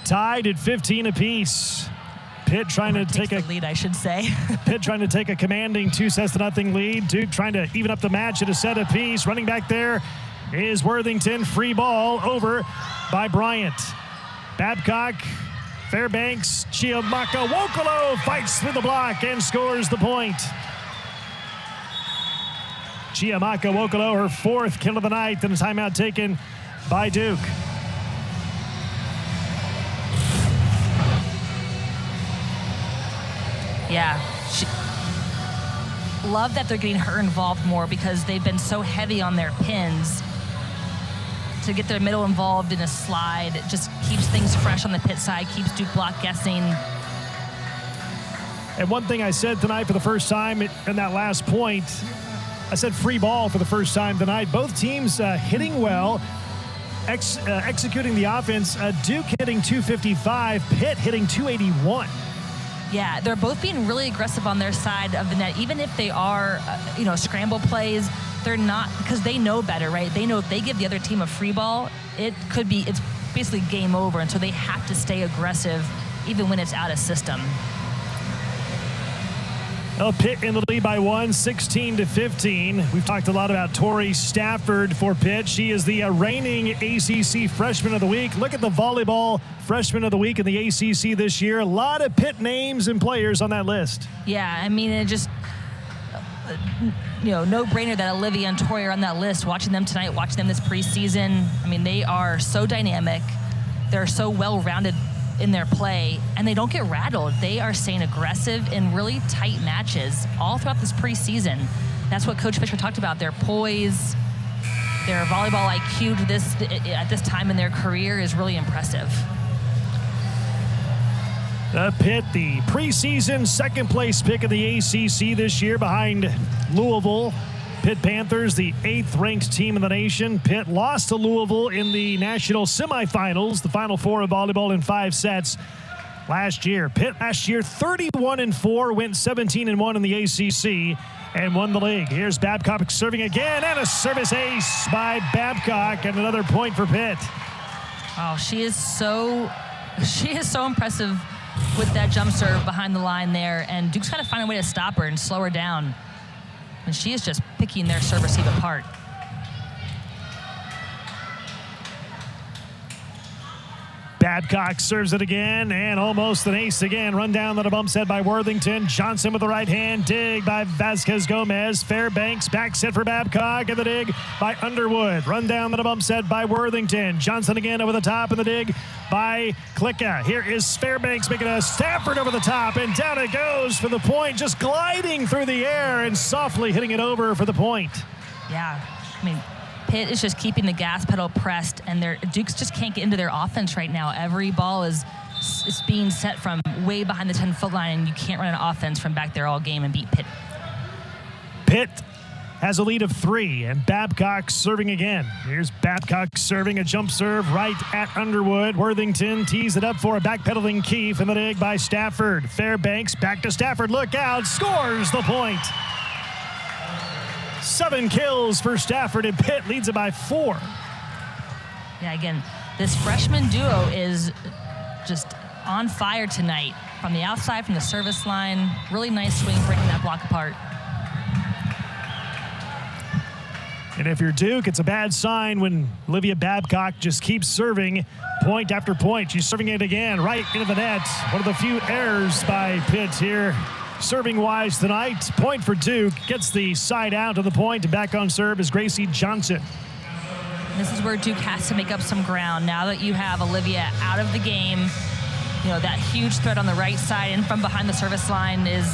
Tied at 15 apiece. Pitt trying to take a lead, I should say. Pitt trying to take a commanding 2-0 lead. Duke trying to even up the match at a set apiece. Running back there is Worthington. Free ball over by Bryant. Babcock, Fairbanks, Chiamaka Wokolo fights through the block and scores the point. Chiamaka Wokolo, her 4th kill of the night, and a timeout taken by Duke. Yeah. Love that they're getting her involved more because they've been so heavy on their pins. To get their middle involved in a slide, it just keeps things fresh on the Pitt side, keeps Duke block guessing. And one thing I said tonight for the first time in that last point, I said free ball for the first time tonight. Both teams hitting well, executing the offense. Duke hitting 255, Pitt hitting 281. Yeah, they're both being really aggressive on their side of the net, even if they are, scramble plays. They're not, because they know better, right? They know if they give the other team a free ball, it's basically game over, and so they have to stay aggressive even when it's out of system. Well, Pitt in the lead by 1, 16-15. We've talked a lot about Tori Stafford for Pitt. She is the reigning ACC Freshman of the Week. Look at the volleyball Freshman of the Week in the ACC this year. A lot of Pitt names and players on that list. Yeah, I mean, it just, no brainer that Olivia and Tori are on that list. Watching them tonight, watching them this preseason, I mean, they are so dynamic. They're so well-rounded in their play, and they don't get rattled. They are staying aggressive in really tight matches all throughout this preseason. That's what Coach Fisher talked about. Their poise, their volleyball IQ at this time in their career is really impressive. Pitt, the preseason second-place pick of the ACC this year behind Louisville. Pitt Panthers, the 8th-ranked team in the nation. Pitt lost to Louisville in the national semifinals, the Final Four of volleyball in 5 sets last year. Pitt last year 31-4, went 17-1 in the ACC, and won the league. Here's Babcock serving again, and a service ace by Babcock, and another point for Pitt. Oh, she is so impressive with that jump serve behind the line there, and Duke's got to find a way to stop her and slow her down. And she is just picking their serve receive apart. Babcock serves it again, and almost an ace again. Run down the bump set by Worthington. Johnson with the right hand. Dig by Vasquez Gomez. Fairbanks back set for Babcock, and the dig by Underwood. Run down the bump set by Worthington. Johnson again over the top, and the dig by Klicka. Here is Fairbanks making a Stafford over the top, and down it goes for the point. Just gliding through the air and softly hitting it over for the point. Yeah, I mean, Pitt is just keeping the gas pedal pressed, and Dukes just can't get into their offense right now. Every ball is being set from way behind the 10-foot line, and you can't run an offense from back there all game and beat Pitt. Pitt has a lead of 3, and Babcock serving again. Here's Babcock serving a jump serve right at Underwood. Worthington tees it up for a backpedaling Keefe, and the dig by Stafford. Fairbanks back to Stafford. Look out, scores the point. 7 kills for Stafford, and Pitt leads it by 4. Yeah, again, this freshman duo is just on fire tonight. From the outside, from the service line, really nice swing, breaking that block apart. And if you're Duke, it's a bad sign when Olivia Babcock just keeps serving point after point. She's serving it again right into the net. One of the few errors by Pitt here serving-wise tonight. Point for Duke. Gets the side out to the point, and back on serve is Gracie Johnson. This is where Duke has to make up some ground. Now that you have Olivia out of the game, that huge threat on the right side and from behind the service line is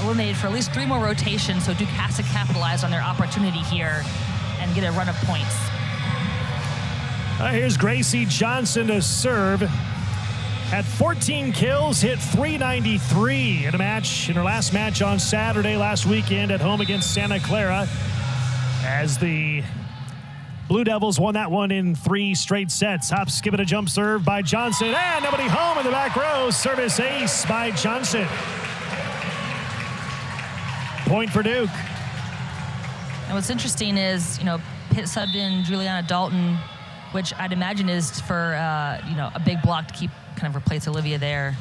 eliminated for at least 3 more rotations, so Duke has to capitalize on their opportunity here and get a run of points. Here's Gracie Johnson to serve. Had 14 kills, hit .393 in her last match on Saturday last weekend at home against Santa Clara, as the Blue Devils won that one in 3 straight sets. Hop, skip, and a jump serve by Johnson, and nobody home in the back row. Service ace by Johnson. Point for Duke. And what's interesting is, Pitt subbed in Juliana Dalton which I'd imagine is for, a big block to keep kind of replace Olivia there.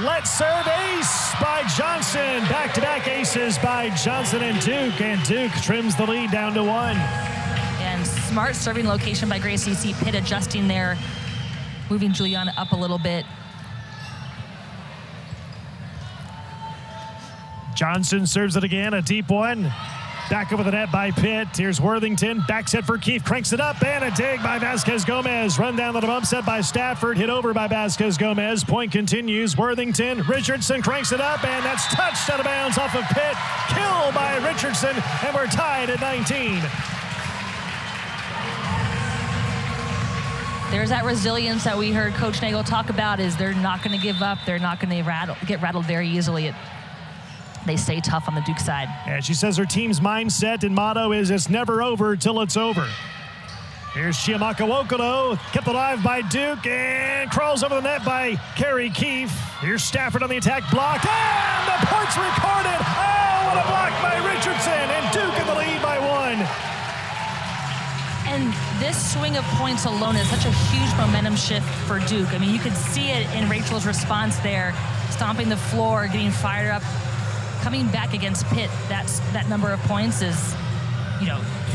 Let's serve ace by Johnson. Back-to-back aces by Johnson and Duke trims the lead down to 1. And smart serving location by Gracie. See Pitt adjusting there, moving Juliana up a little bit. Johnson serves it again, a deep one. Back over the net by Pitt. Here's Worthington. Back set for Keefe. Cranks it up. And a dig by Vasquez Gomez. Run down the bump set by Stafford. Hit over by Vasquez Gomez. Point continues. Worthington. Richardson cranks it up. And that's touched out of bounds off of Pitt. Kill by Richardson. And we're tied at 19. There's that resilience that we heard Coach Nagel talk about, is they're not going to give up. They're not going to get rattled very easily. They stay tough on the Duke side. And she says her team's mindset and motto is it's never over till it's over. Here's Chiamaka Wokono, kept alive by Duke, and crawls over the net by Carrie Keefe. Here's Stafford on the attack, blocked, and the point's recorded. Oh, what a block by Richardson, and Duke in the lead by 1. And this swing of points alone is such a huge momentum shift for Duke. I mean, you could see it in Rachel's response there, stomping the floor, getting fired up. Coming back against Pitt, that number of points is,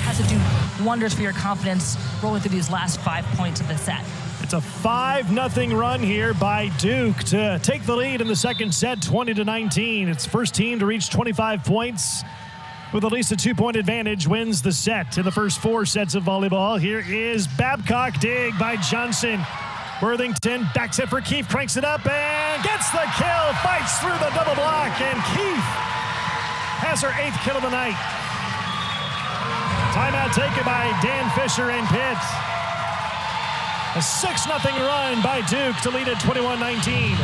has to do wonders for your confidence rolling through these last 5 points of the set. It's a 5-0 run here by Duke to take the lead in the second set, 20-19. It's first team to reach 25 points with at least a 2-point advantage wins the set in the first 4 sets of volleyball. Here is Babcock, dig by Johnson. Worthington back set for Keefe, cranks it up and gets the kill, fights through the double block, and Keefe has her 8th kill of the night. Timeout taken by Dan Fisher and Pitt. A 6-0 run by Duke to lead at 21-19.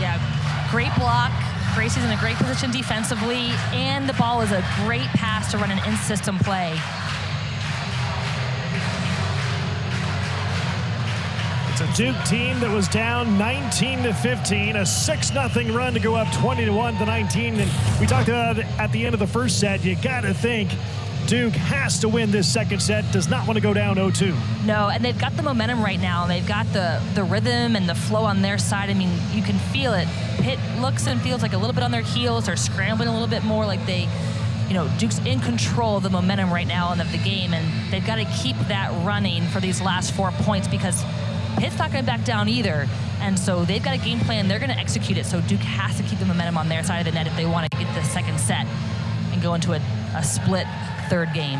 Yeah, great block. Gracie's in a great position defensively, and the ball is a great pass to run an in-system play. It's a Duke team that was down 19-15, a 6-0 run to go up 20-19. And we talked about it at the end of the first set. You got to think Duke has to win this second set, does not want to go down 0-2. No, and they've got the momentum right now. They've got the rhythm and the flow on their side. I mean, you can feel it. Pitt looks and feels like a little bit on their heels. They're scrambling a little bit more, like Duke's in control of the momentum right now and of the game, and they've got to keep that running for these last 4 points because Pitt's not going to back down either, and so they've got a game plan. They're going to execute it, so Duke has to keep the momentum on their side of the net if they want to get the second set and go into a split third game.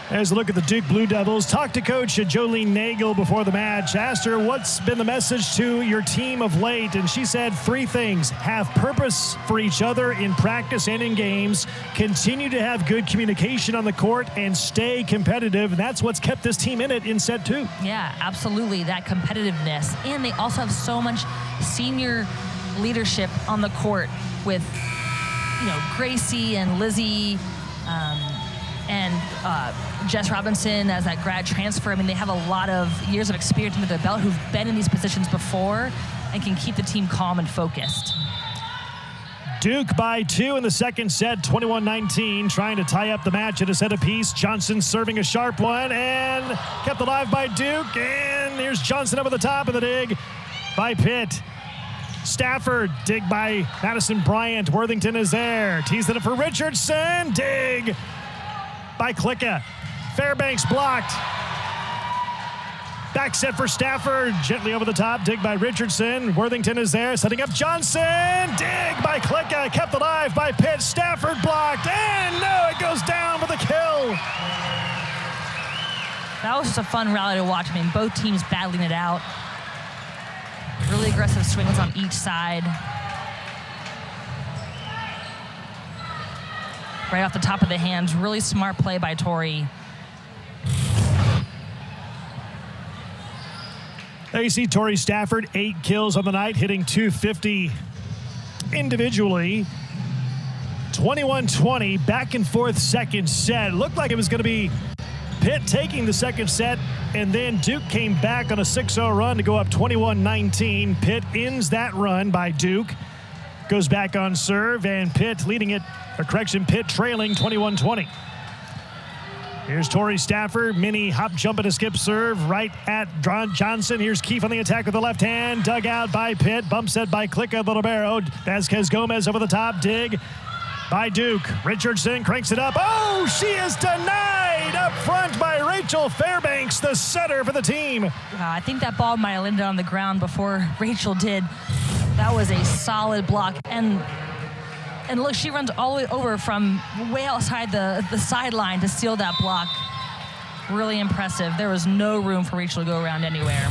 As a look at the Duke Blue Devils, talked to Coach Jolene Nagel before the match, asked her what's been the message to your team of late, and she said 3 things: have purpose for each other in practice and in games, continue to have good communication on the court, and stay competitive. And that's what's kept this team in it in set 2. Yeah, absolutely, that competitiveness. And they also have so much senior leadership on the court with, Gracie and Lizzie, and Jess Robinson as that grad transfer. I mean, they have a lot of years of experience under their belt who've been in these positions before and can keep the team calm and focused. Duke by 2 in the second set, 21-19, trying to tie up the match at a set apiece. Johnson serving a sharp one and kept alive by Duke. And here's Johnson over the top of the dig by Pitt. Stafford, dig by Madison Bryant. Worthington is there. Tees it up for Richardson. Dig by Klicka. Fairbanks blocked. Back set for Stafford. Gently over the top. Dig by Richardson. Worthington is there. Setting up Johnson. Dig by Klicka. Kept alive by Pitt. Stafford blocked. And no, it goes down with a kill. That was just a fun rally to watch. I mean, both teams battling it out. Really aggressive swings on each side. Right off the top of the hands. Really smart play by Tori. There you see Tori Stafford, 8 kills on the night, hitting .250 individually. 21-20, back and forth second set. Looked like it was going to be Pitt taking the second set, and then Duke came back on a 6-0 run to go up 21-19. Pitt ends that run by Duke. goes back on serve, and Pitt leading it, Pitt trailing 21-20. Here's Tori Stafford, mini hop, jump, and a skip serve right at Johnson. Here's Keefe on the attack with the left hand, dug out by Pitt, bump set by Clica the libero. Vasquez Gomez over the top, dig by Duke. Richardson cranks it up. Oh, she is denied up front by Rachel Fairbanks, the setter for the team. Wow, I think that ball might have landed on the ground before Rachel did. That was a solid block. And look, she runs all the way over from way outside the sideline to steal that block. Really impressive. There was no room for Rachel to go around anywhere.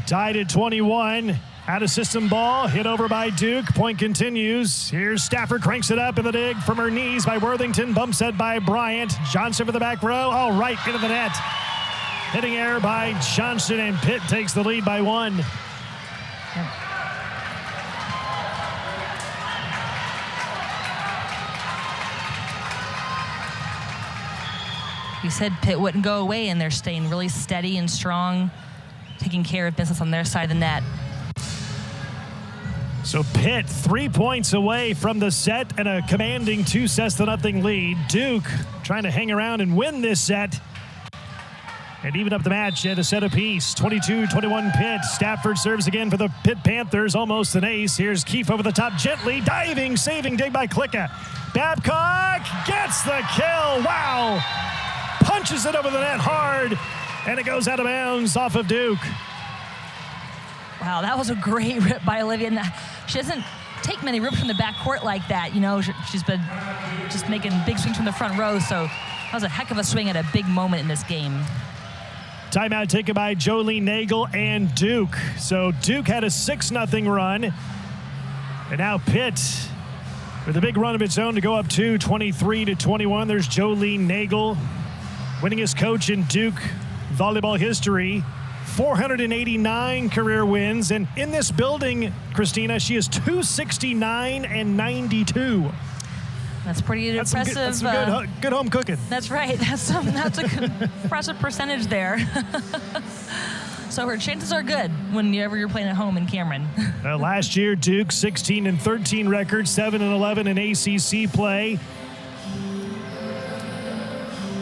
Tied at 21. Out of system ball, hit over by Duke. Point continues. Here's Stafford, cranks it up in the dig from her knees by Worthington. Bump set by Bryant. Johnson for the back row. Oh, right into the net. Hitting error by Johnson, and Pitt takes the lead by 1. You said Pitt wouldn't go away, and they're staying really steady and strong, taking care of business on their side of the net. So Pitt 3 points away from the set and a commanding 2-0 lead. Duke trying to hang around and win this set and even up the match at a set apiece. 22-21 Pitt. Stafford serves again for the Pitt Panthers, almost an ace. Here's Keefe over the top, gently diving, saving dig by Clica. Babcock gets the kill. Wow. Punches it over the net hard, and it goes out of bounds off of Duke. Wow, that was a great rip by Olivia. She doesn't take many rips from the backcourt like that. You know, she's been just making big swings from the front row, so that was a heck of a swing at a big moment in this game. Timeout taken by Jolie Nagel and Duke. So Duke had a 6-0 run, and now Pitt with a big run of its own to go up 23-21. There's Jolie Nagel, winningest coach in Duke volleyball history. 489 career wins, and in this building, Christina, she is 269 and 92. That's pretty impressive. That's some good home cooking. That's right. That's a good, impressive percentage there. So her chances are good whenever you're playing at home in Cameron. Last year, Duke 16-13 record, 7-11 in ACC play.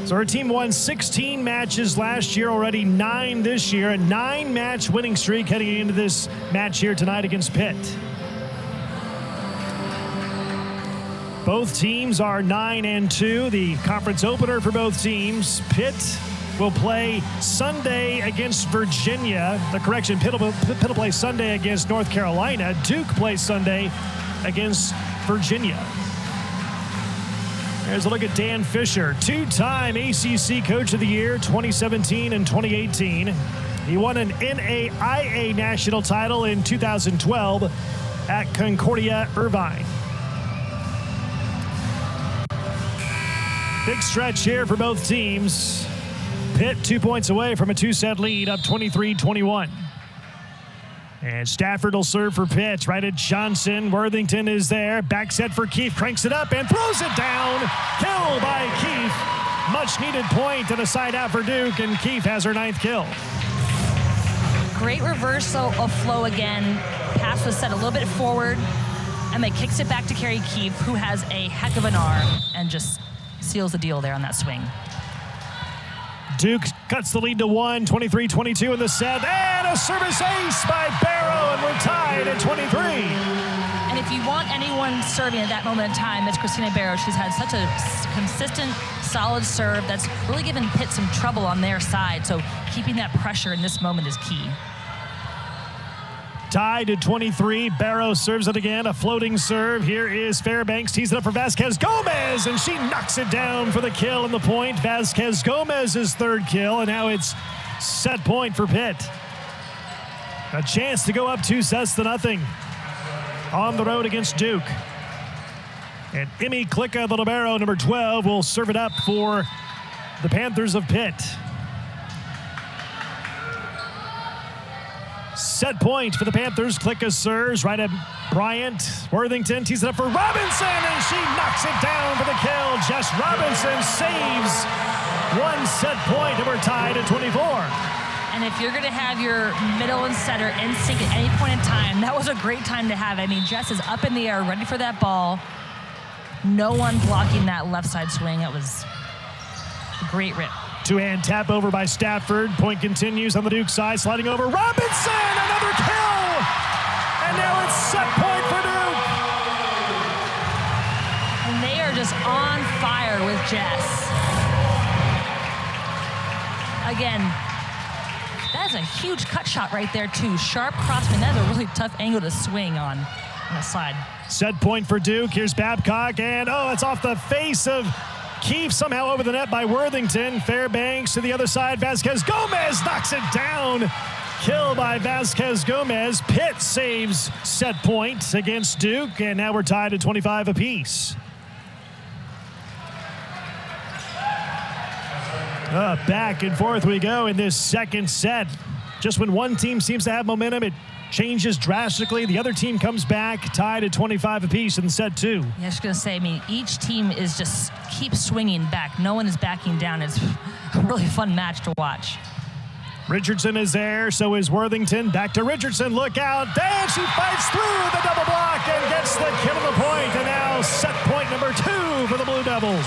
So her team won 16 matches last year, already 9 this year, a 9-match winning streak heading into this match here tonight against Pitt. Both teams are 9-2. The conference opener for both teams. Pitt will play Sunday against Virginia. Pitt will play Sunday against North Carolina. Duke plays Sunday against Virginia. There's a look at Dan Fisher, 2-time ACC Coach of the Year, 2017 and 2018. He won an NAIA national title in 2012 at Concordia Irvine. Big stretch here for both teams. Pitt 2 points away from a 2-set lead, up 23-21. And Stafford will serve for Pitt, right at Johnson. Worthington is there. Back set for Keefe. Cranks it up and throws it down. Kill by Keefe. Much needed point and a side out for Duke, and Keefe has her 9th kill. Great reversal of flow again. Pass was set a little bit forward, and then kicks it back to Carrie Keefe, who has a heck of an arm and just seals the deal there on that swing. Duke cuts the lead to 1, 23-22 in the set, and a service ace by Barrow, and we're tied at 23. And if you want anyone serving at that moment in time, it's Christina Barrow. She's had such a consistent, solid serve that's really given Pitt some trouble on their side, so keeping that pressure in this moment is key. Tied at 23. Barrow serves it again. A floating serve. Here is Fairbanks. Tees it up for Vasquez Gomez, and she knocks it down for the kill and the point. Vasquez Gomez's 3rd kill, and now it's set point for Pitt. A chance to go up 2-0 on the road against Duke. And Emmy Clica, the libero, number 12, will serve it up for the Panthers of Pitt. Set point for the Panthers. Clica serves right at Bryant. Worthington tees it up for Robinson, and she knocks it down for the kill. Jess Robinson saves 1 set point, and we're tied at 24. And if you're going to have your middle and setter in sync at any point in time, that was a great time to have. I mean, Jess is up in the air, ready for that ball. No one blocking that left side swing. That was a great rip. Two-hand tap over by Stafford. Point continues on the Duke side, sliding over. Robinson, another kill! And now it's set point for Duke. And they are just on fire with Jess. Again, that is a huge cut shot right there, too. Sharp crossman. That is a really tough angle to swing on the side. Set point for Duke. Here's Babcock, and it's off the face of Keefe, somehow over the net by Worthington. Fairbanks to the other side. Vasquez Gomez knocks it down. Kill by Vasquez Gomez. Pitt saves set point against Duke, and now we're tied at 25 apiece. Back and forth we go in this second set. Just when one team seems to have momentum, it changes drastically. The other team comes back, tied at 25 apiece in set two. Yeah, I was going to say, I mean, each team is just keeps swinging back. No one is backing down. It's a really fun match to watch. Richardson is there, so is Worthington. Back to Richardson, look out. There she fights through the double block and gets the kill of the point. And now set point number 2 for the Blue Devils.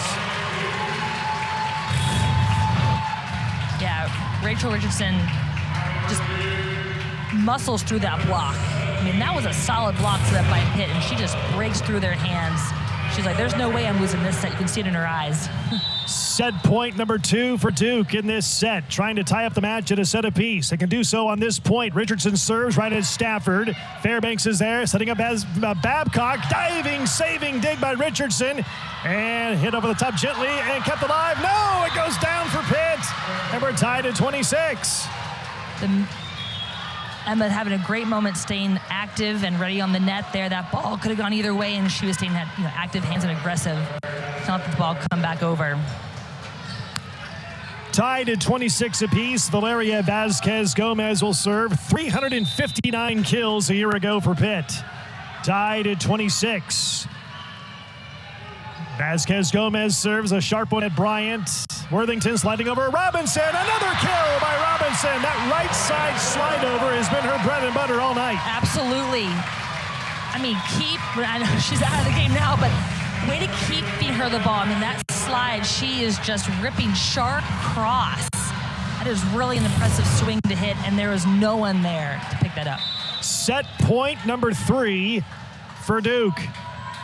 Yeah, Rachel Richardson just muscles through that block. I mean, that was a solid block set up by Pitt, and she just breaks through their hands. She's like, there's no way I'm losing this set. You can see it in her eyes. Set point number 2 for Duke in this set, trying to tie up the match at a set apiece. They can do so on this point. Richardson serves right at Stafford. Fairbanks is there, setting up as Babcock. Diving, saving dig by Richardson. And hit over the top gently and kept alive. No, it goes down for Pitt. And we're tied at 26. Emma having a great moment, staying active and ready on the net there. That ball could have gone either way, and she was staying active hands and aggressive. Not that the ball come back over. Tied at 26 apiece. Valeria Vasquez Gomez will serve. 359 kills a year ago for Pitt. Tied at 26. Vasquez Gomez serves a sharp one at Bryant. Worthington sliding over Robinson. Another kill by Robinson. That right side slide over has been her bread and butter all night. Absolutely. I mean, I know she's out of the game now, but way to keep feeding her the ball. I mean, that slide, she is just ripping sharp cross. That is really an impressive swing to hit, and there is no one there to pick that up. Set point number 3 for Duke.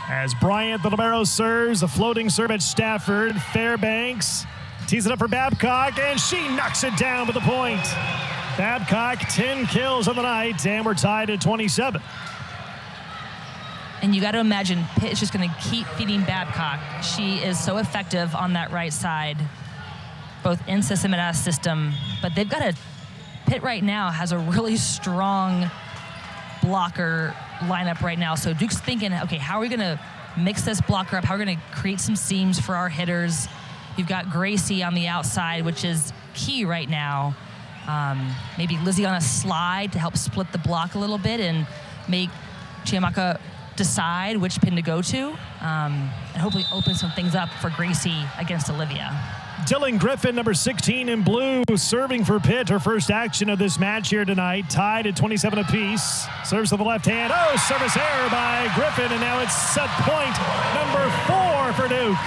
As Bryant, the libero, serves a floating serve at Stafford. Fairbanks tees it up for Babcock, and she knocks it down with the point. Babcock, 10 kills on the night, and we're tied at 27. And you got to imagine Pitt is just going to keep feeding Babcock. She is so effective on that right side, both in system and out of system. But they've got Pitt right now has a really strong blocker lineup right now. So Duke's thinking, okay, how are we going to mix this blocker up? How are we going to create some seams for our hitters? You've got Gracie on the outside, which is key right now. Maybe Lizzie on a slide to help split the block a little bit and make Chiamaka decide which pin to go to, and hopefully open some things up for Gracie against Olivia. Dylan Griffin, number 16 in blue, serving for Pitt. Her first action of this match here tonight, tied at 27 apiece. Serves to the left hand. Oh, service error by Griffin, and now it's set point number 4 for Duke.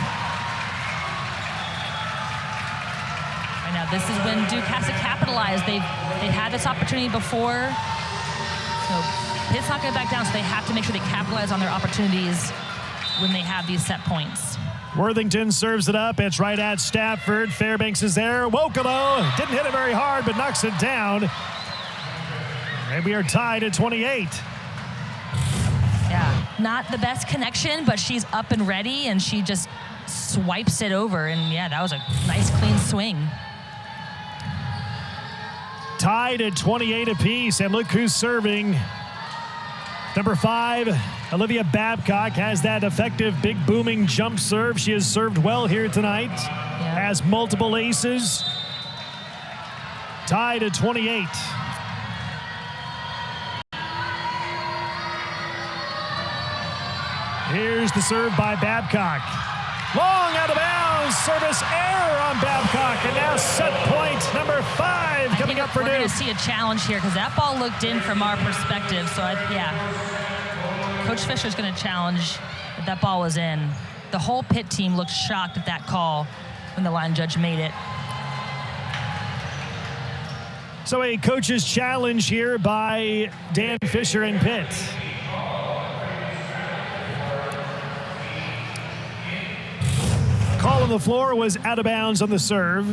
Right now, this is when Duke has to capitalize. They've had this opportunity before, so Pitt's not going to back down, so they have to make sure they capitalize on their opportunities when they have these set points. Worthington serves it up. It's right at Stafford. Fairbanks is there. Wokolo didn't hit it very hard, but knocks it down. And we are tied at 28. Yeah, not the best connection, but she's up and ready, and she just swipes it over. And yeah, that was a nice, clean swing. Tied at 28 apiece, and look who's serving. Number 5, Olivia Babcock has that effective big booming jump serve. She has served well here tonight. Yeah. Has multiple aces. Tied at 28. Here's the serve by Babcock. Long out of bounds. Service error on Babcock. And now set point number 5 coming up set for We're Duke. going to see a challenge here because that ball looked in from our perspective. So, Coach Fisher's going to challenge if that ball was in. The whole Pitt team looked shocked at that call when the line judge made it. So a coach's challenge here by Dan Fisher and Pitt. Call on the floor was out of bounds on the serve.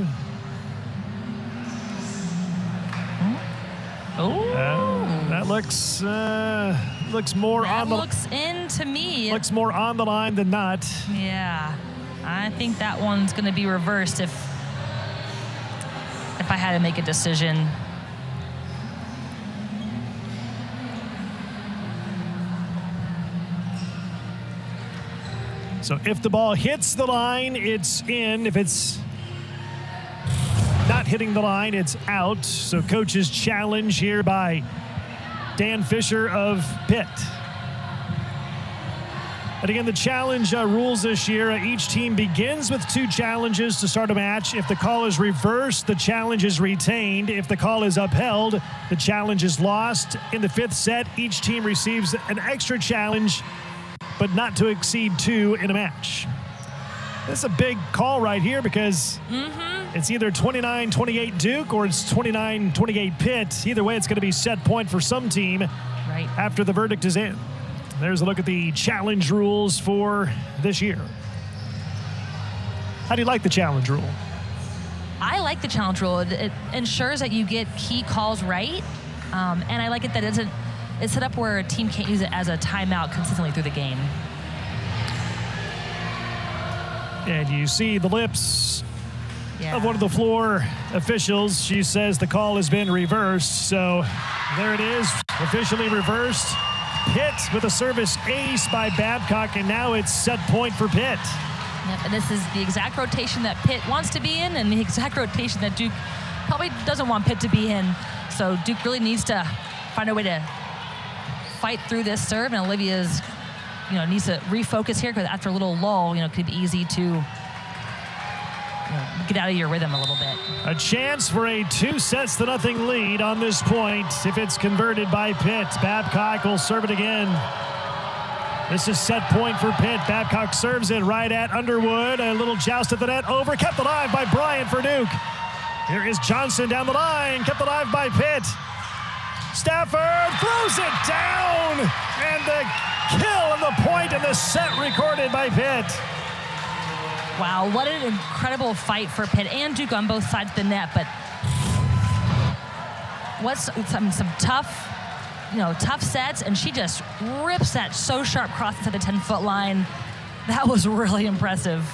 That looks more that on the looks in to me. Looks more on the line than not. Yeah, I think that one's going to be reversed if I had to make a decision. So if the ball hits the line, it's in. If it's not hitting the line, it's out. So coach's challenge here by Dan Fisher of Pitt. And again, the challenge rules this year, each team begins with 2 challenges to start a match. If the call is reversed, the challenge is retained. If the call is upheld, the challenge is lost. In the 5th set, each team receives an extra challenge, but not to exceed 2 in a match. This is a big call right here because it's either 29-28 Duke or it's 29-28 Pitt. Either way, it's going to be set point for some team after the verdict is in. There's a look at the challenge rules for this year. How do you like the challenge rule? I like the challenge rule. It ensures that you get key calls right, and I like it that it's set up where a team can't use it as a timeout consistently through the game. And you see the lips of one of the floor officials. She says the call has been reversed. So there it is, officially reversed. Pitt with a service ace by Babcock, and now it's set point for Pitt. Yep, and this is the exact rotation that Pitt wants to be in and the exact rotation that Duke probably doesn't want Pitt to be in. So Duke really needs to find a way to fight through this serve, and Olivia's needs to refocus here because after a little lull, it could be easy to get out of your rhythm a little bit. A chance for a 2-0 lead on this point if it's converted by Pitt. Babcock will serve it again. This is set point for Pitt. Babcock serves it right at Underwood. A little joust at the net. Over, kept alive by Bryant for Duke. Here is Johnson down the line, kept alive by Pitt. Stafford throws it down, and the kill of the point in the set recorded by Pitt. Wow, what an incredible fight for Pitt and Duke on both sides of the net. But what's some tough, tough sets, and she just rips that so sharp cross into the 10-foot line. That was really impressive.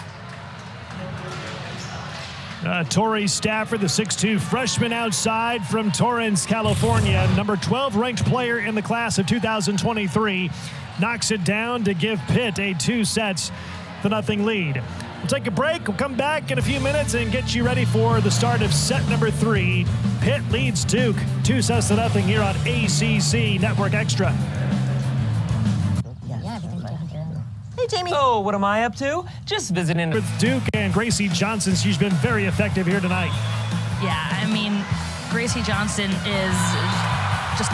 Tori Stafford, the 6'2 freshman outside from Torrance, California, number 12 ranked player in the class of 2023, knocks it down to give Pitt a 2-0 lead. We'll take a break. We'll come back in a few minutes and get you ready for the start of set number 3. Pitt leads Duke 2-0 here on ACC Network Extra. Hey, Jamie. Oh, what am I up to? Just visiting with Duke and Gracie Johnson. She's been very effective here tonight. Yeah, I mean, Gracie Johnson is just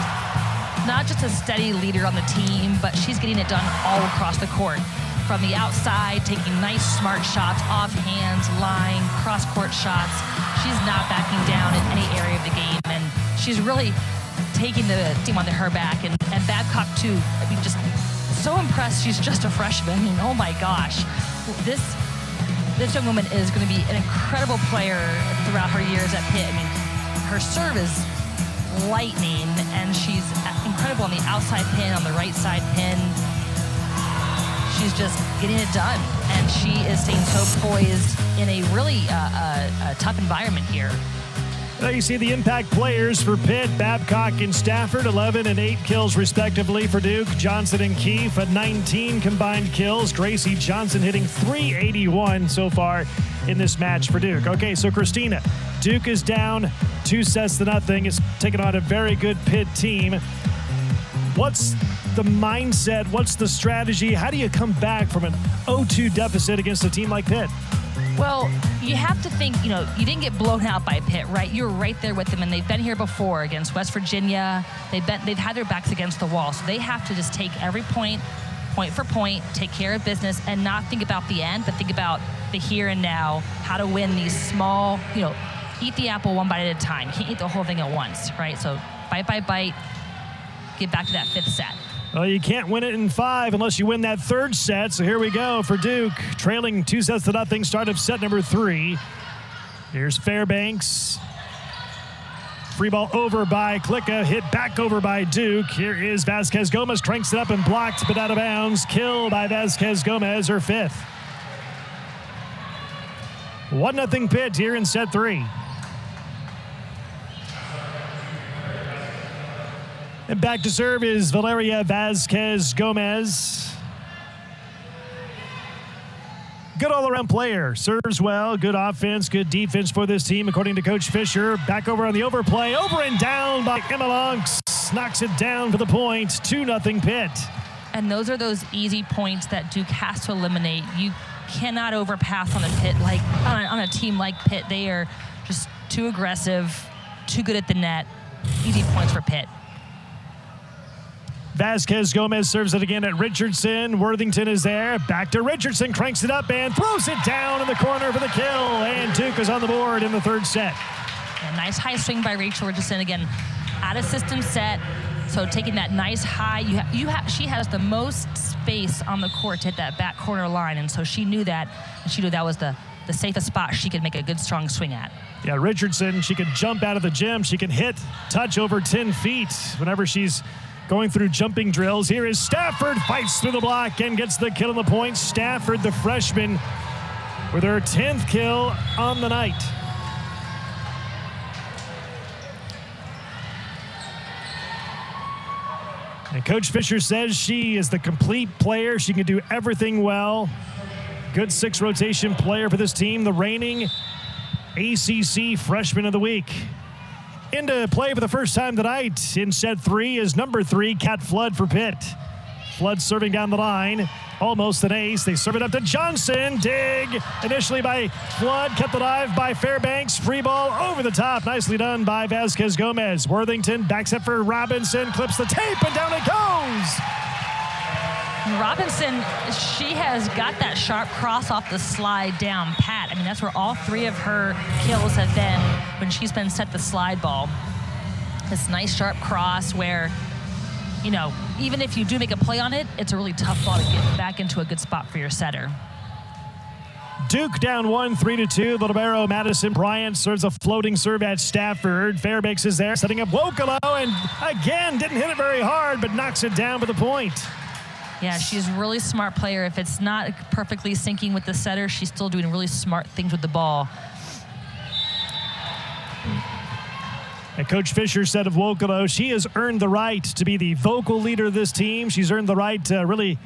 not just a steady leader on the team, but she's getting it done all across the court. From the outside, taking nice, smart shots, off hands, line, cross-court shots. She's not backing down in any area of the game, and she's really taking the team onto her back. And Babcock, too, I mean, just so impressed. She's just a freshman. I mean, oh my gosh. This young woman is going to be an incredible player throughout her years at Pitt. I mean, her serve is lightning, and she's incredible on the outside pin, on the right side pin. She's just getting it done, and she is staying so poised in a really a tough environment here. Well, you see the impact players for Pitt, Babcock and Stafford, 11 and 8 kills respectively for Duke. Johnson and Keefe at 19 combined kills. Gracie Johnson hitting .381 so far in this match for Duke. Okay, so Christina, Duke is down 2-0. It's taking on a very good Pitt team. What's the mindset? What's the strategy? How do you come back from an 0-2 deficit against a team like Pitt? Well, you have to think, you know, you didn't get blown out by Pitt, right? You were right there with them, and they've been here before against West Virginia. They've had their backs against the wall, so they have to just take every point for point, take care of business, and not think about the end, but think about the here and now, how to win these small, you know, eat the apple one bite at a time. You can't eat the whole thing at once, right? So bite by bite, get back to that 5th set. Well, you can't win it in 5 unless you win that 3rd set. So here we go for Duke, trailing 2-0, start of set number 3. Here's Fairbanks. Free ball over by Klicka, hit back over by Duke. Here is Vasquez Gomez, cranks it up and blocked, but out of bounds. Kill by Vasquez Gomez, her 5th. 1-0 Pitt here in set 3. And back to serve is Valeria Vasquez Gomez. Good all-around player. Serves well. Good offense, good defense for this team, according to Coach Fisher. Back over on the overplay. Over and down by Emma Lonks. Knocks it down for the point. 2-0 Pitt. And those are those easy points that Duke has to eliminate. You cannot overpass on a Pitt, like on a team like Pitt. They are just too aggressive, too good at the net. Easy points for Pitt. Vasquez Gomez serves it again at Richardson. Worthington is there. Back to Richardson. Cranks it up and throws it down in the corner for the kill. And Duke is on the board in the 3rd set. A nice high swing by Rachel Richardson. Again, out of system set. So taking that nice high. She has the most space on the court to hit that back corner line. And so she knew that. And she knew that was the safest spot she could make a good, strong swing at. Yeah, Richardson, she could jump out of the gym. She can hit, touch over 10 feet whenever she's going through jumping drills. Here is Stafford, fights through the block and gets the kill on the point. Stafford, the freshman, with her 10th kill on the night. And Coach Fisher says she is the complete player. She can do everything well. Good 6 rotation player for this team, the reigning ACC Freshman of the Week. Into play for the first time tonight in set 3 is number 3, Kat Flood for Pitt. Flood serving down the line. Almost an ace. They serve it up to Johnson. Dig initially by Flood. Kept alive by Fairbanks. Free ball over the top. Nicely done by Vasquez Gomez. Worthington backs up for Robinson. Clips the tape and down it goes. Robinson, she has got that sharp cross off the slide down pat. I mean, that's where all 3 of her kills have been when she's been set the slide ball. This nice sharp cross where, you know, even if you do make a play on it, it's a really tough ball to get back into a good spot for your setter. Duke down 1, 3-2. The libero Madison Bryant serves a floating serve at Stafford. Fairbanks is there, setting up Wokolo, and again, didn't hit it very hard, but knocks it down for the point. Yeah, she's a really smart player. If it's not perfectly syncing with the setter, she's still doing really smart things with the ball. And Coach Fisher said of Wokolo, she has earned the right to be the vocal leader of this team. She's earned the right to really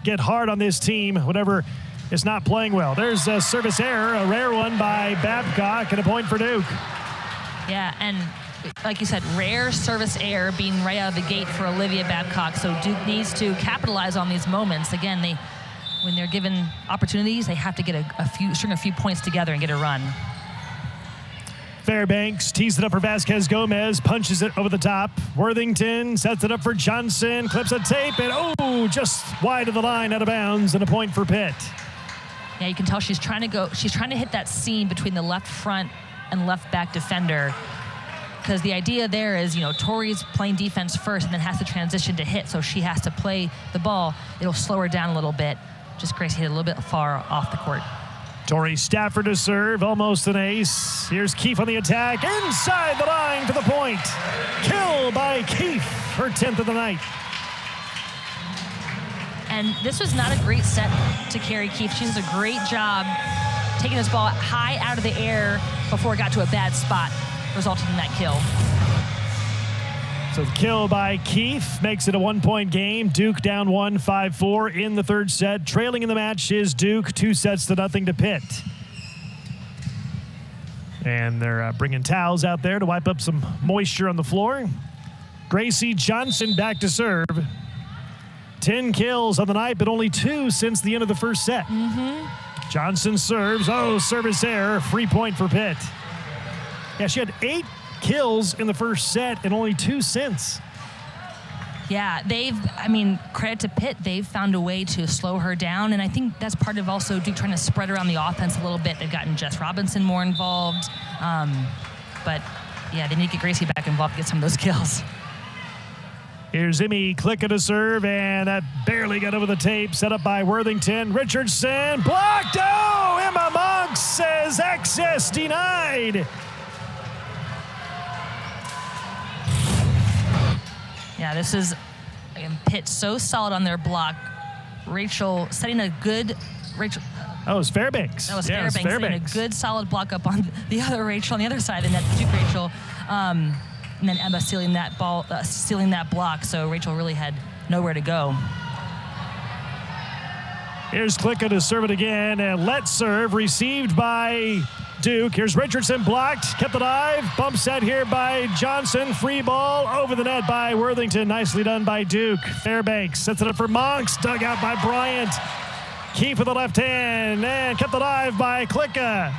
get hard on this team whenever it's not playing well. There's a service error, a rare one by Babcock, and a point for Duke. Yeah, and like you said, rare service error being right out of the gate for Olivia Babcock. So Duke needs to capitalize on these moments. Again, when they're given opportunities, they have to get string a few points together and get a run. Fairbanks tees it up for Vasquez Gomez, punches it over the top. Worthington sets it up for Johnson, clips a tape, and just wide of the line, out of bounds, and a point for Pitt. Yeah, you can tell she's trying to hit that seam between the left front and left back defender. Because the idea there is, you know, Tori's playing defense first and then has to transition to hit, so she has to play the ball. It'll slow her down a little bit. Just Grace hit a little bit far off the court. Tori Stafford to serve, almost an ace. Here's Keefe on the attack, inside the line for the point. Kill by Keefe, her 10th of the night. And this was not a great set to carry Keefe. She does a great job taking this ball high out of the air before it got to a bad spot, resulting in that kill. So the kill by Keefe makes it a 1-point game. Duke down 1, 5-4 in the 3rd set. Trailing in the match is Duke, 2-0 to Pitt. And they're bringing towels out there to wipe up some moisture on the floor. Gracie Johnson back to serve. 10 kills on the night, but only 2 since the end of the 1st set. Johnson serves. Oh, service error. Free point for Pitt. Yeah, she had 8 kills in the first set and only 2 since. Yeah, credit to Pitt. They've found a way to slow her down, and I think that's part of also Duke trying to spread around the offense a little bit. They've gotten Jess Robinson more involved. But, yeah, they need to get Gracie back involved to get some of those kills. Here's Emmy Klicka to serve, and that barely got over the tape. Set up by Worthington. Richardson blocked. Oh, Emma Monks says access denied. Yeah, this is Pitt so solid on their block. Rachel setting a good Oh, it was Fairbanks. That was yeah, Fairbanks setting a good solid block up on the other Rachel on the other side, and that Duke Rachel, and then Emma stealing that block. So Rachel really had nowhere to go. Here's Klicka to serve it again, and let serve received by Duke. Here's Richardson blocked, kept the dive, bump set here by Johnson, free ball over the net by Worthington. Nicely done by Duke. Fairbanks sets it up for Monks, dug out by Bryant. Keefe with the left hand, and kept the dive by Klicka.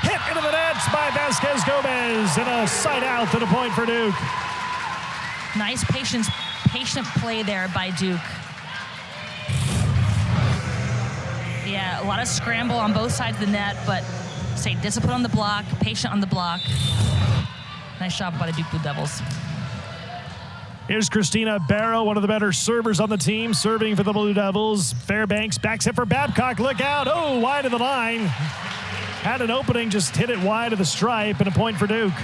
Hit into the net by Vasquez Gomez, and a side out to the point for Duke. Nice patient play there by Duke. Yeah, a lot of scramble on both sides of the net, but stay disciplined on the block, patient on the block. Nice job by the Duke Blue Devils. Here's Christina Barrow, one of the better servers on the team, serving for the Blue Devils. Fairbanks backs it for Babcock. Look out. Oh, wide of the line. Had an opening, just hit it wide of the stripe, and a point for Duke.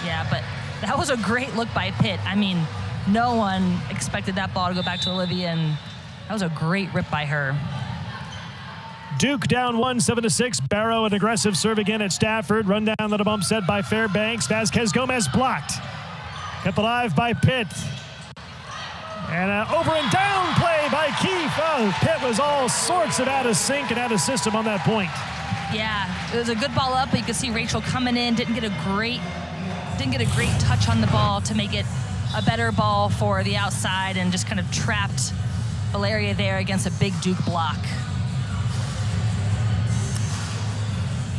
Yeah, but that was a great look by Pitt. I mean, no one expected that ball to go back to Olivia, and that was a great rip by her. Duke down 1, 7-6. Barrow, an aggressive serve again at Stafford. Run down the bump set by Fairbanks. Vasquez Gomez blocked. Kept alive by Pitt. And an over and down play by Keefe. Oh, Pitt was all sorts of out of sync and out of system on that point. Yeah, it was a good ball up, but you could see Rachel coming in, didn't get a great touch on the ball to make it a better ball for the outside, and just kind of trapped Valeria there against a big Duke block.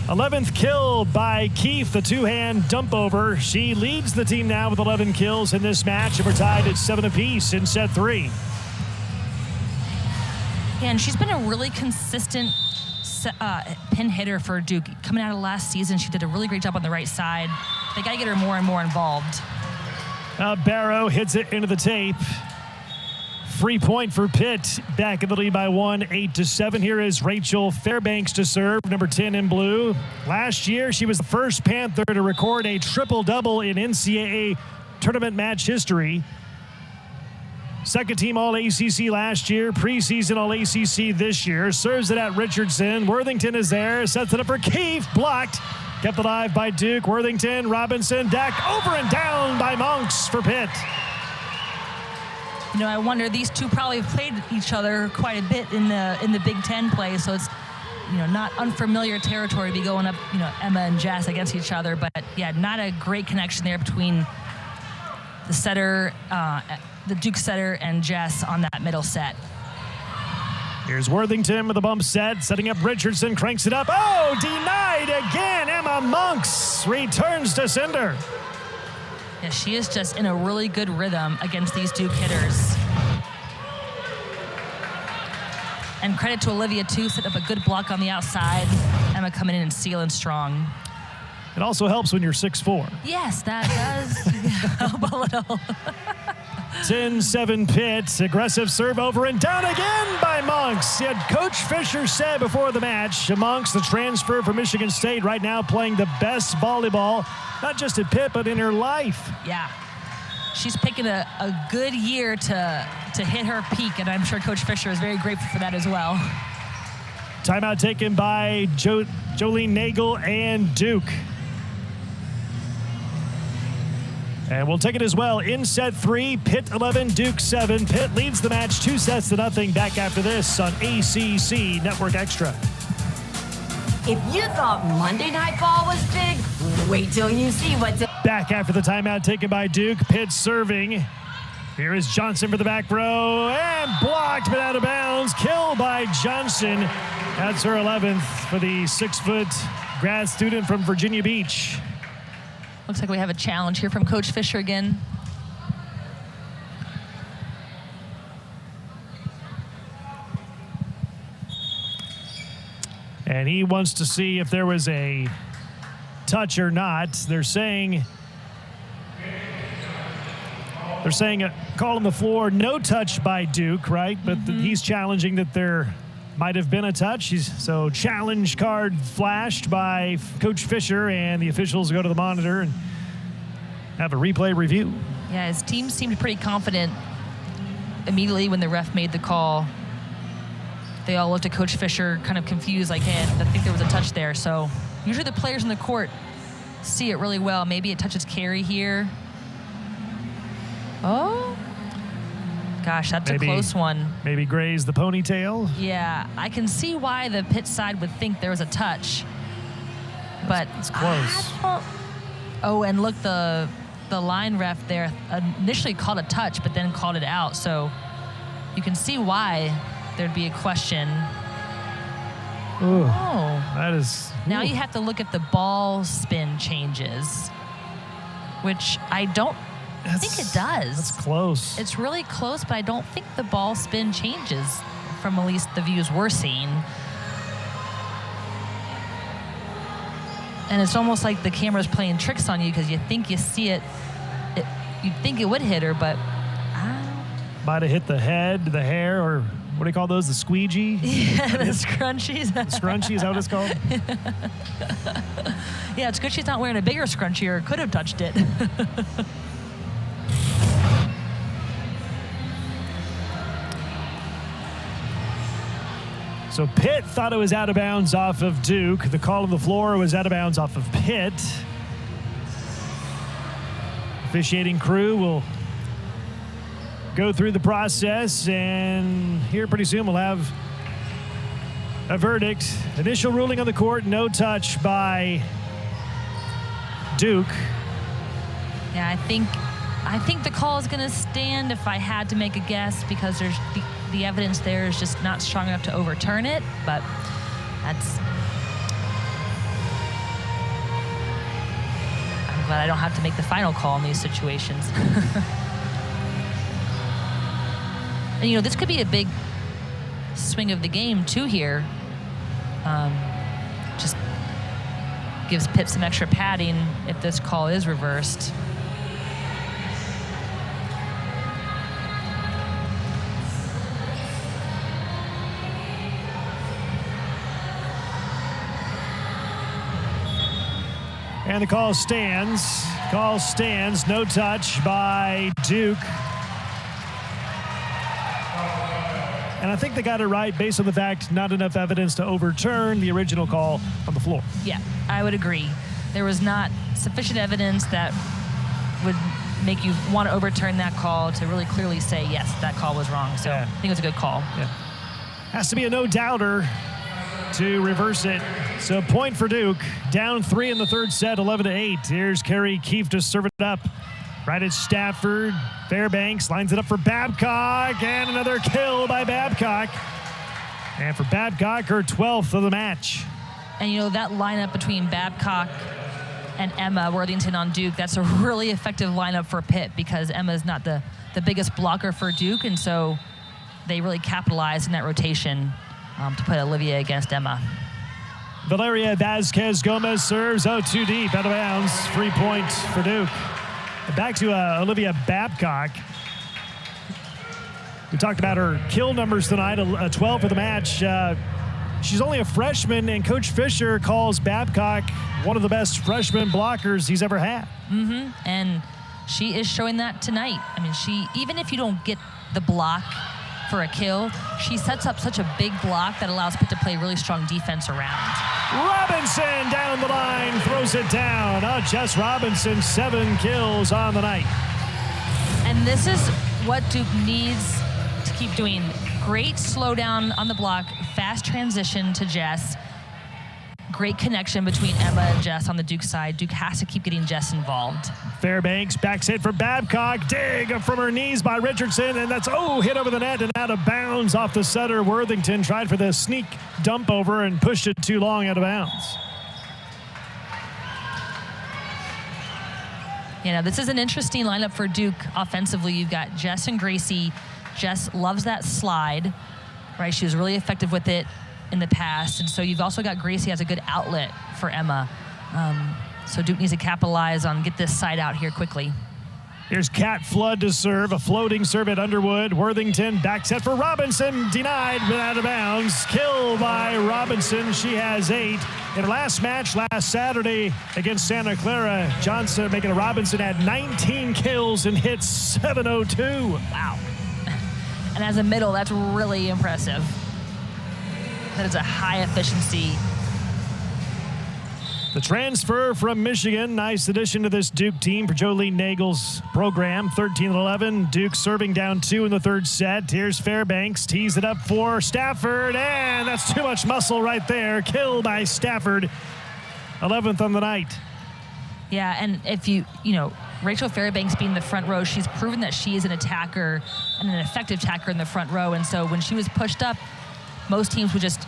11th kill by Keefe, the two-hand dump over. She leads the team now with 11 kills in this match, and we're tied at 7 apiece in set 3. Yeah, and she's been a really consistent pin hitter for Duke. Coming out of last season, she did a really great job on the right side. They got to get her more and more involved. Barrow hits it into the tape. Free point for Pitt. Back in the lead by 1, 8-7. Here is Rachel Fairbanks to serve, number 10 in blue. Last year, she was the first Panther to record a triple-double in NCAA tournament match history. Second team All-ACC last year, preseason All-ACC this year. Serves it at Richardson. Worthington is there, sets it up for Keefe, blocked. Kept alive by Duke. Worthington, Robinson, decked over and down by Monks for Pitt. You know, I wonder, these two probably have played each other quite a bit in the Big Ten play, so it's, you know, not unfamiliar territory to be going up, you know, Emma and Jess against each other. But yeah, not a great connection there between the setter, the Duke setter, and Jess on that middle set. Here's Worthington with a bump set, setting up Richardson, cranks it up. Oh, denied again. Emma Monks returns to sender. Yeah, she is just in a really good rhythm against these Duke hitters. And credit to Olivia, too, set up a good block on the outside. Emma coming in and sealing strong. It also helps when you're 6'4". Yes, that does help a little. 10-7 Pitt. Aggressive serve over and down again by Monks. Yet Coach Fisher said before the match, Monks, the transfer from Michigan State, right now playing the best volleyball, not just at Pitt, but in her life. Yeah. She's picking a good year to hit her peak, and I'm sure Coach Fisher is very grateful for that as well. Timeout taken by Jolene Nagel and Duke. And we'll take it as well in set 3. Pitt 11, Duke 7. Pitt leads the match 2-0. Back after this on ACC Network Extra. If you thought Monday Night Ball was big, wait till you see what's... Back after the timeout taken by Duke. Pitt serving. Here is Johnson for the back row. And blocked, but out of bounds. Kill by Johnson. That's her 11th for the 6-foot grad student from Virginia Beach. Looks like we have a challenge here from Coach Fisher again. And he wants to see if there was a touch or not. They're saying a call on the floor, no touch by Duke, right? But he's challenging that there might have been a touch. So challenge card flashed by Coach Fisher, and the officials go to the monitor and have a replay review. Yeah, his team seemed pretty confident immediately when the ref made the call. They all looked at Coach Fisher kind of confused, like, hey, I think there was a touch there. So usually the players in the court see it really well. Maybe it touches Carey here. Oh, gosh, that's a close one. Maybe grazed the ponytail. Yeah, I can see why the Pitt side would think there was a touch, but it's close. Oh, and look, the line ref there initially called a touch, but then called it out. So you can see why there'd be a question. Ooh, oh, that is. Now you have to look at the ball spin changes, which I don't think it does. That's close. It's really close, but I don't think the ball spin changes from at least the views we're seeing. And it's almost like the camera's playing tricks on you because you think you see it. You'd think it would hit her, but might have hit the head, the hair, or what do you call those? The squeegee? Yeah, the scrunchies. Scrunchie, is that what it's called? Yeah, it's good she's not wearing a bigger scrunchie or could have touched it. So Pitt thought it was out of bounds off of Duke. The call on the floor was out of bounds off of Pitt. Officiating crew will go through the process, and here pretty soon we'll have a verdict. Initial ruling on the court, no touch by Duke. Yeah, I think the call is going to stand if I had to make a guess, because there's the evidence there is just not strong enough to overturn it, but that's... I'm glad I don't have to make the final call in these situations. And, you know, this could be a big swing of the game, too, here. Just gives Pitt some extra padding if this call is reversed. And the call stands. Call stands. No touch by Duke. And I think they got it right based on the fact not enough evidence to overturn the original call on the floor. Yeah, I would agree. There was not sufficient evidence that would make you want to overturn that call to really clearly say, yes, that call was wrong. So I think it was a good call. Yeah. Has to be a no-doubter to reverse it. So point for Duke. Down 3 in the third set, 11-8. Here's Carey Keefe to serve it up. Right at Stafford. Fairbanks lines it up for Babcock, and another kill by Babcock. And for Babcock, her 12th of the match. And, you know, that lineup between Babcock and Emma Worthington on Duke, that's a really effective lineup for Pitt, because Emma's not the biggest blocker for Duke, and so they really capitalized in that rotation to put Olivia against Emma. Valeria Vasquez Gomez serves, too deep, out of bounds. Free point for Duke. Back to Olivia Babcock. We talked about her kill numbers tonight, a 12 for the match. She's only a freshman, and Coach Fisher calls Babcock one of the best freshman blockers he's ever had. Mm-hmm. And she is showing that tonight. I mean, she, even if you don't get the block for a kill, she sets up such a big block that allows Pitt to play really strong defense around. Robinson down the line, throws it down. Jess Robinson, 7 kills on the night. And this is what Duke needs to keep doing. Great slowdown on the block, fast transition to Jess. great connection between Emma and Jess on the Duke side. Duke has to keep getting Jess involved. Fairbanks backs it for Babcock. Dig from her knees by Richardson, and that's, hit over the net and out of bounds off the setter. Worthington tried for the sneak dump over and pushed it too long out of bounds. This is an interesting lineup for Duke offensively. You've got Jess and Gracie. Jess loves that slide, right? She was really effective with it in the past. And so you've also got Gracie as a good outlet for Emma. So Duke needs to capitalize on get this side out here quickly. Here's Kat Flood to serve, a floating serve at Underwood. Worthington back set for Robinson, denied but out of bounds. Kill by Robinson. She has 8. In her last match last Saturday against Santa Clara, Johnson making a Robinson had 19 kills and hit 702. Wow. And as a middle, that's really impressive. That is a high efficiency. The transfer from Michigan, nice addition to this Duke team for Jolene Nagel's program. 13-11, Duke serving down 2 in the third set. Here's Fairbanks, tees it up for Stafford, and that's too much muscle right there. Kill by Stafford, 11th on the night. Yeah, and if Rachel Fairbanks being the front row, she's proven that she is an attacker and an effective attacker in the front row. And so when she was pushed up, most teams would just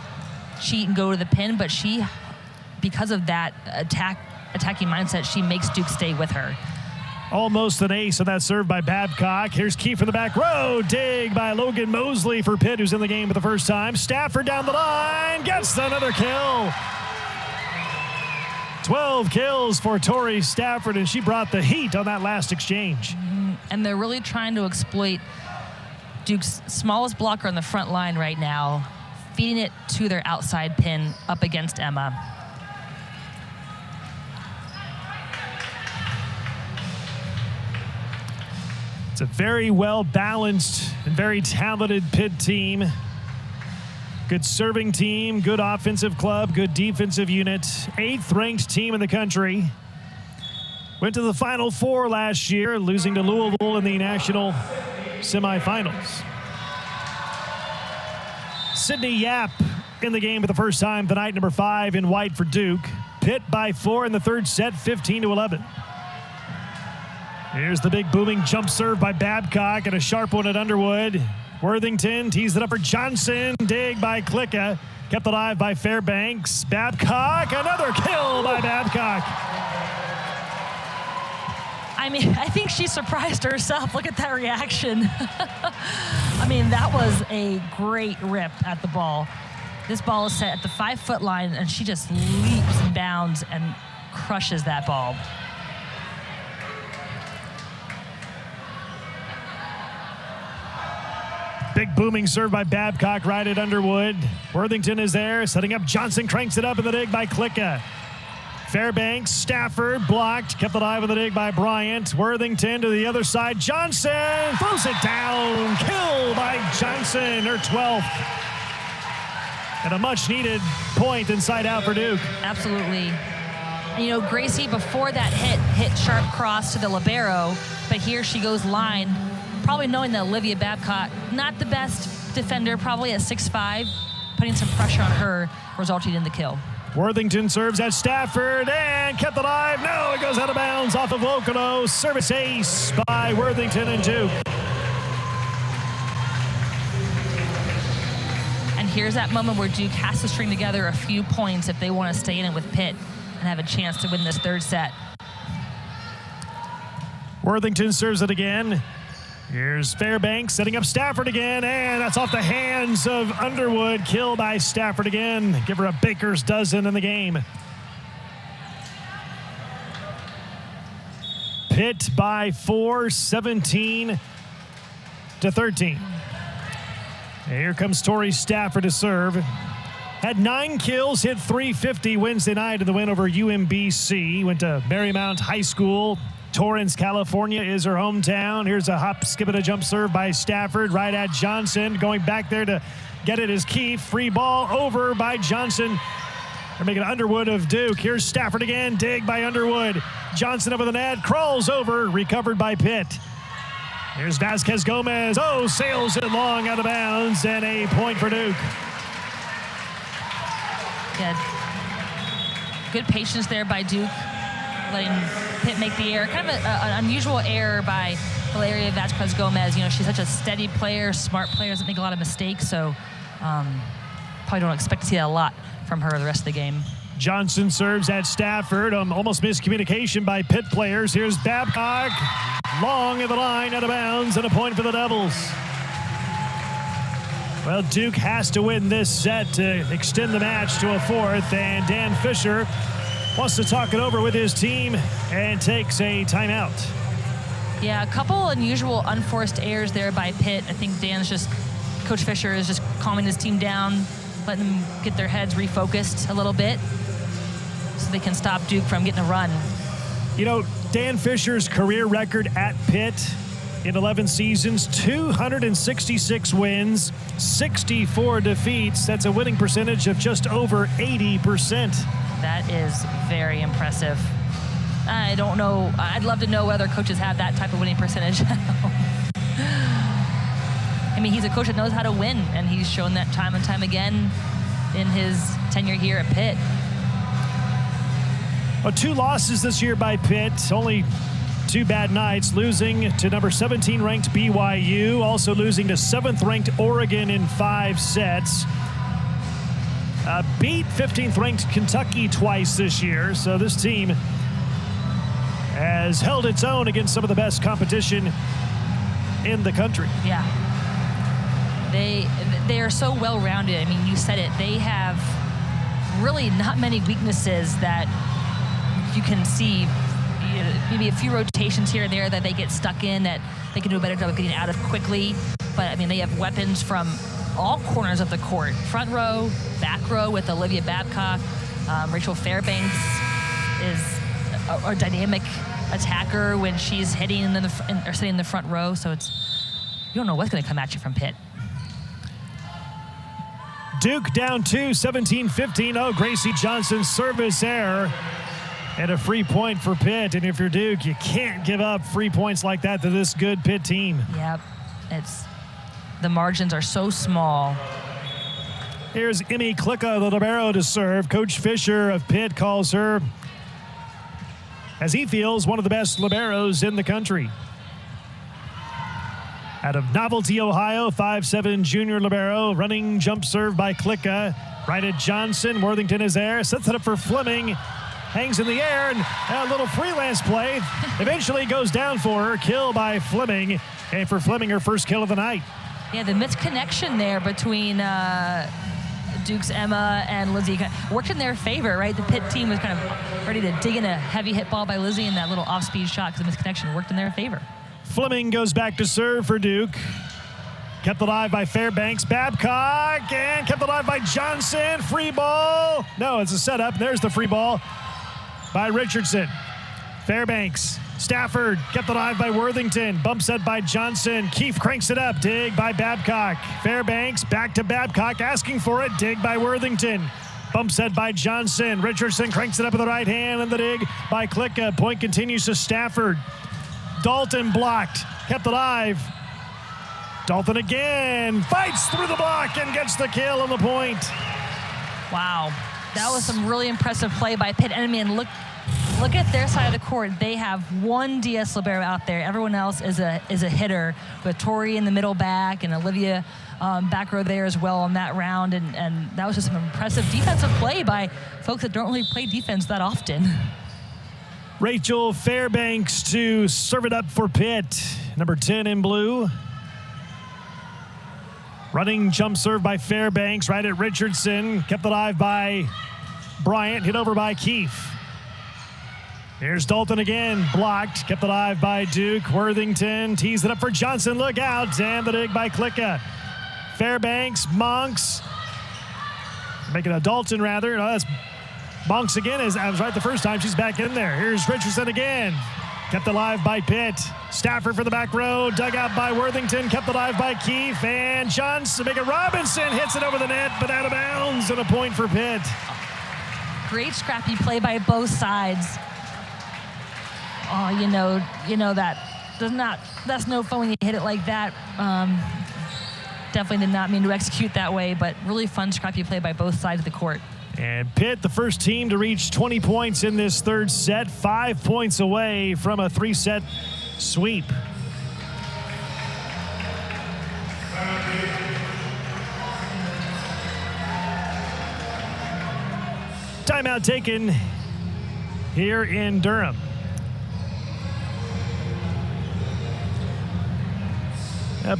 cheat and go to the pin, but she, because of that attacking mindset, she makes Duke stay with her. Almost an ace on that serve by Babcock. Here's Key from the back row. Dig by Logan Mosley for Pitt, who's in the game for the first time. Stafford down the line, gets another kill. 12 kills for Tori Stafford, and she brought the heat on that last exchange. And they're really trying to exploit Duke's smallest blocker on the front line right now, feeding it to their outside pin up against Emma. It's a very well-balanced and very talented Pitt team. Good serving team, good offensive club, good defensive unit. 8th ranked team in the country. Went to the Final Four last year, losing to Louisville in the national semifinals. Sydney Yap in the game for the first time tonight, number 5 in white for Duke. Pitt by 4 in the third set, 15-11. Here's the big booming jump serve by Babcock and a sharp one at Underwood. Worthington tees it up for Johnson. Dig by Klicka. Kept alive by Fairbanks. Babcock, another kill by Babcock. I think she surprised herself. Look at that reaction. That was a great rip at the ball. This ball is set at the 5-foot line, and she just leaps and bounds and crushes that ball. Big booming serve by Babcock right at Underwood. Worthington is there, setting up Johnson, cranks it up in the dig by Klicka. Fairbanks, Stafford, blocked, kept alive in the dig by Bryant. Worthington to the other side, Johnson throws it down. Kill by Johnson, her 12th. And a much-needed point inside out for Duke. Absolutely. And Gracie, before that hit sharp cross to the libero, but here she goes line, probably knowing that Olivia Babcock, not the best defender, probably at 6'5", putting some pressure on her, resulting in the kill. Worthington serves at Stafford and kept alive. No, it goes out of bounds off of Okolo. Service ace by Worthington and Duke. And here's that moment where Duke has to string together a few points if they want to stay in it with Pitt and have a chance to win this third set. Worthington serves it again. Here's Fairbanks setting up Stafford again, and that's off the hands of Underwood. Kill by Stafford again. Give her a baker's dozen in the game. Pitt by 4, 17-13. Here comes Tori Stafford to serve. Had 9 kills, hit .350 Wednesday night in the win over UMBC. Went to Marymount High School. Torrance, California is her hometown. Here's a hop, skip, and a jump serve by Stafford right at Johnson. Going back there to get it is Keefe. Free ball over by Johnson. They're making Underwood of Duke. Here's Stafford again. Dig by Underwood. Johnson over the net. Crawls over. Recovered by Pitt. Here's Vasquez Gomez. Sails it long out of bounds. And a point for Duke. Yeah. good patience there by Duke, letting Pitt make the error. Kind of an unusual error by Valeria Vasquez-Gomez. You know, she's such a steady player, smart player, doesn't make a lot of mistakes, so probably don't expect to see that a lot from her the rest of the game. Johnson serves at Stafford. Almost miscommunication by Pitt players. Here's Babcock. Long at the line, out of bounds, and a point for the Devils. Well, Duke has to win this set to extend the match to a fourth, and Dan Fisher wants to talk it over with his team and takes a timeout. Yeah, a couple unusual unforced errors there by Pitt. I think Coach Fisher is just calming his team down, letting them get their heads refocused a little bit so they can stop Duke from getting a run. You know, Dan Fisher's career record at Pitt in 11 seasons, 266 wins, 64 defeats. That's a winning percentage of just over 80%. That is very impressive. I don't know. I'd love to know whether coaches have that type of winning percentage. I mean, he's a coach that knows how to win, and he's shown that time and time again in his tenure here at Pitt. Well, 2 losses this year by Pitt, only 2 bad nights, losing to number 17 ranked BYU, also losing to 7th ranked Oregon in 5 sets. Beat 15th ranked Kentucky twice this year, so this team has held its own against some of the best competition in the country. Yeah. They are so well-rounded. I mean, you said it. They have really not many weaknesses that you can see. Maybe a few rotations here and there that they get stuck in that they can do a better job of getting out of quickly. But, I mean, they have weapons from all corners of the court. Front row, back row with Olivia Babcock. Rachel Fairbanks is a dynamic attacker when she's hitting or sitting in the front row. So you don't know what's going to come at you from Pitt. Duke down 2, 17-15. Oh, Gracie Johnson's service error. And a free point for Pitt. And if you're Duke, you can't give up free points like that to this good Pitt team. Yep. The margins are so small. Here's Emmy Klicka, the libero, to serve. Coach Fisher of Pitt calls her, as he feels, one of the best liberos in the country. Out of Novelty, Ohio, 5'7" junior libero. Running jump serve by Klicka. Right at Johnson. Worthington is there. Sets it up for Fleming. Hangs in the air, and a little freelance play. Eventually goes down for her. Kill by Fleming. And for Fleming, her first kill of the night. Yeah, the misconnection there between Duke's Emma and Lizzie worked in their favor, right? The Pitt team was kind of ready to dig in a heavy hit ball by Lizzie, and that little off-speed shot because the misconnection worked in their favor. Fleming goes back to serve for Duke. Kept alive by Fairbanks. Babcock, and kept alive by Johnson. Free ball. No, it's a setup. There's the free ball by Richardson. Fairbanks. Stafford kept alive by Worthington. Bump set by Johnson. Keefe cranks it up. Dig by Babcock. Fairbanks back to Babcock, asking for it. Dig by Worthington. Bump set by Johnson. Richardson cranks it up with the right hand, and the dig by Klicka. Point continues to Stafford. Dalton blocked. Kept alive. Dalton again. Fights through the block and gets the kill on the point. Wow. That was some really impressive play by Pitt. And I mean, look at their side of the court. They have one DS libero out there. Everyone else is a hitter, with Tori in the middle back and Olivia back row there as well on that round. And that was just some impressive defensive play by folks that don't really play defense that often. Rachel Fairbanks to serve it up for Pitt. Number 10 in blue. Running jump serve by Fairbanks, right at Richardson. Kept alive by Bryant, hit over by Keefe. Here's Dalton again, blocked, kept alive by Duke. Worthington tees it up for Johnson, look out, and the dig by Klicka. Fairbanks, Monks, making a Dalton rather. No, that's Monks again, as I was right the first time, she's back in there. Here's Richardson again. Kept alive by Pitt. Stafford for the back row. Dug out by Worthington. Kept alive by Keefe. And Johnson, make it Robinson, hits it over the net, but out of bounds, and a point for Pitt. Great scrappy play by both sides. Oh, you know that's no fun when you hit it like that. Definitely did not mean to execute that way, but really fun scrappy play by both sides of the court. And Pitt, the first team to reach 20 points in this third set, 5 points away from a 3-set sweep. Timeout taken here in Durham.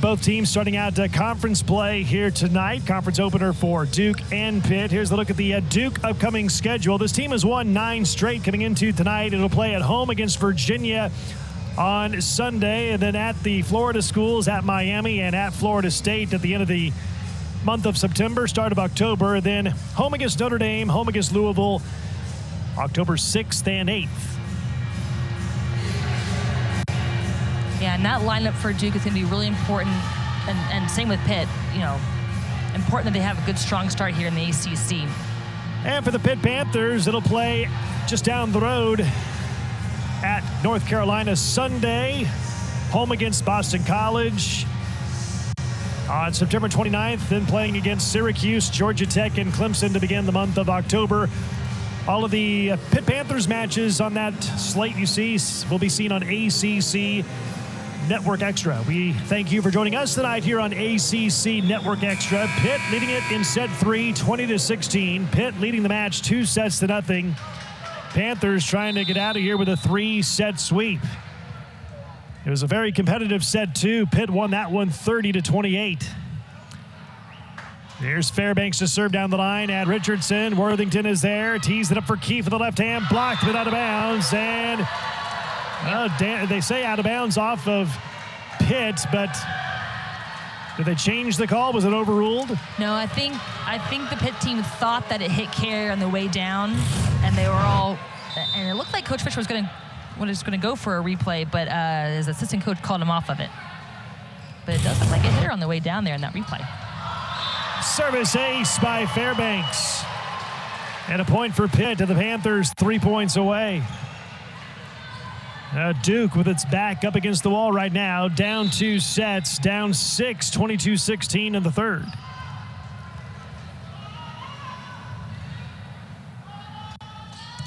Both teams starting out conference play here tonight. Conference opener for Duke and Pitt. Here's the look at the Duke upcoming schedule. This team has won 9 straight coming into tonight. It'll play at home against Virginia on Sunday, and then at the Florida schools at Miami and at Florida State at the end of the month of September, start of October. Then home against Notre Dame, home against Louisville, October 6th and 8th. Yeah, and that lineup for Duke is going to be really important, and same with Pitt. You know, important that they have a good, strong start here in the ACC. And for the Pitt Panthers, it'll play just down the road at North Carolina Sunday, home against Boston College on September 29th, then playing against Syracuse, Georgia Tech, and Clemson to begin the month of October. All of the Pitt Panthers matches on that slate you see will be seen on ACC Network Extra. We thank you for joining us tonight here on ACC Network Extra. Pitt leading it in set 3, 20-16. Pitt leading the match 2-0. Panthers trying to get out of here with a 3-set sweep. It was a very competitive set 2. Pitt won that one 30-28. Here's Fairbanks to serve down the line at Richardson. Worthington is there. Tees it up for Keefe with the left hand. Blocked, but out of bounds. And they say out of bounds off of Pitt, but did they change the call? Was it overruled? No, I think the Pitt team thought that it hit Carrier on the way down, and they were all. And it looked like Coach Fisher was going to go for a replay, but his assistant coach called him off of it. But it does look like it hit her on the way down there in that replay. Service ace by Fairbanks, and a point for Pitt, and the Panthers 3 points away. Duke with its back up against the wall right now, down 2 sets, down 6, 22-16 in the third.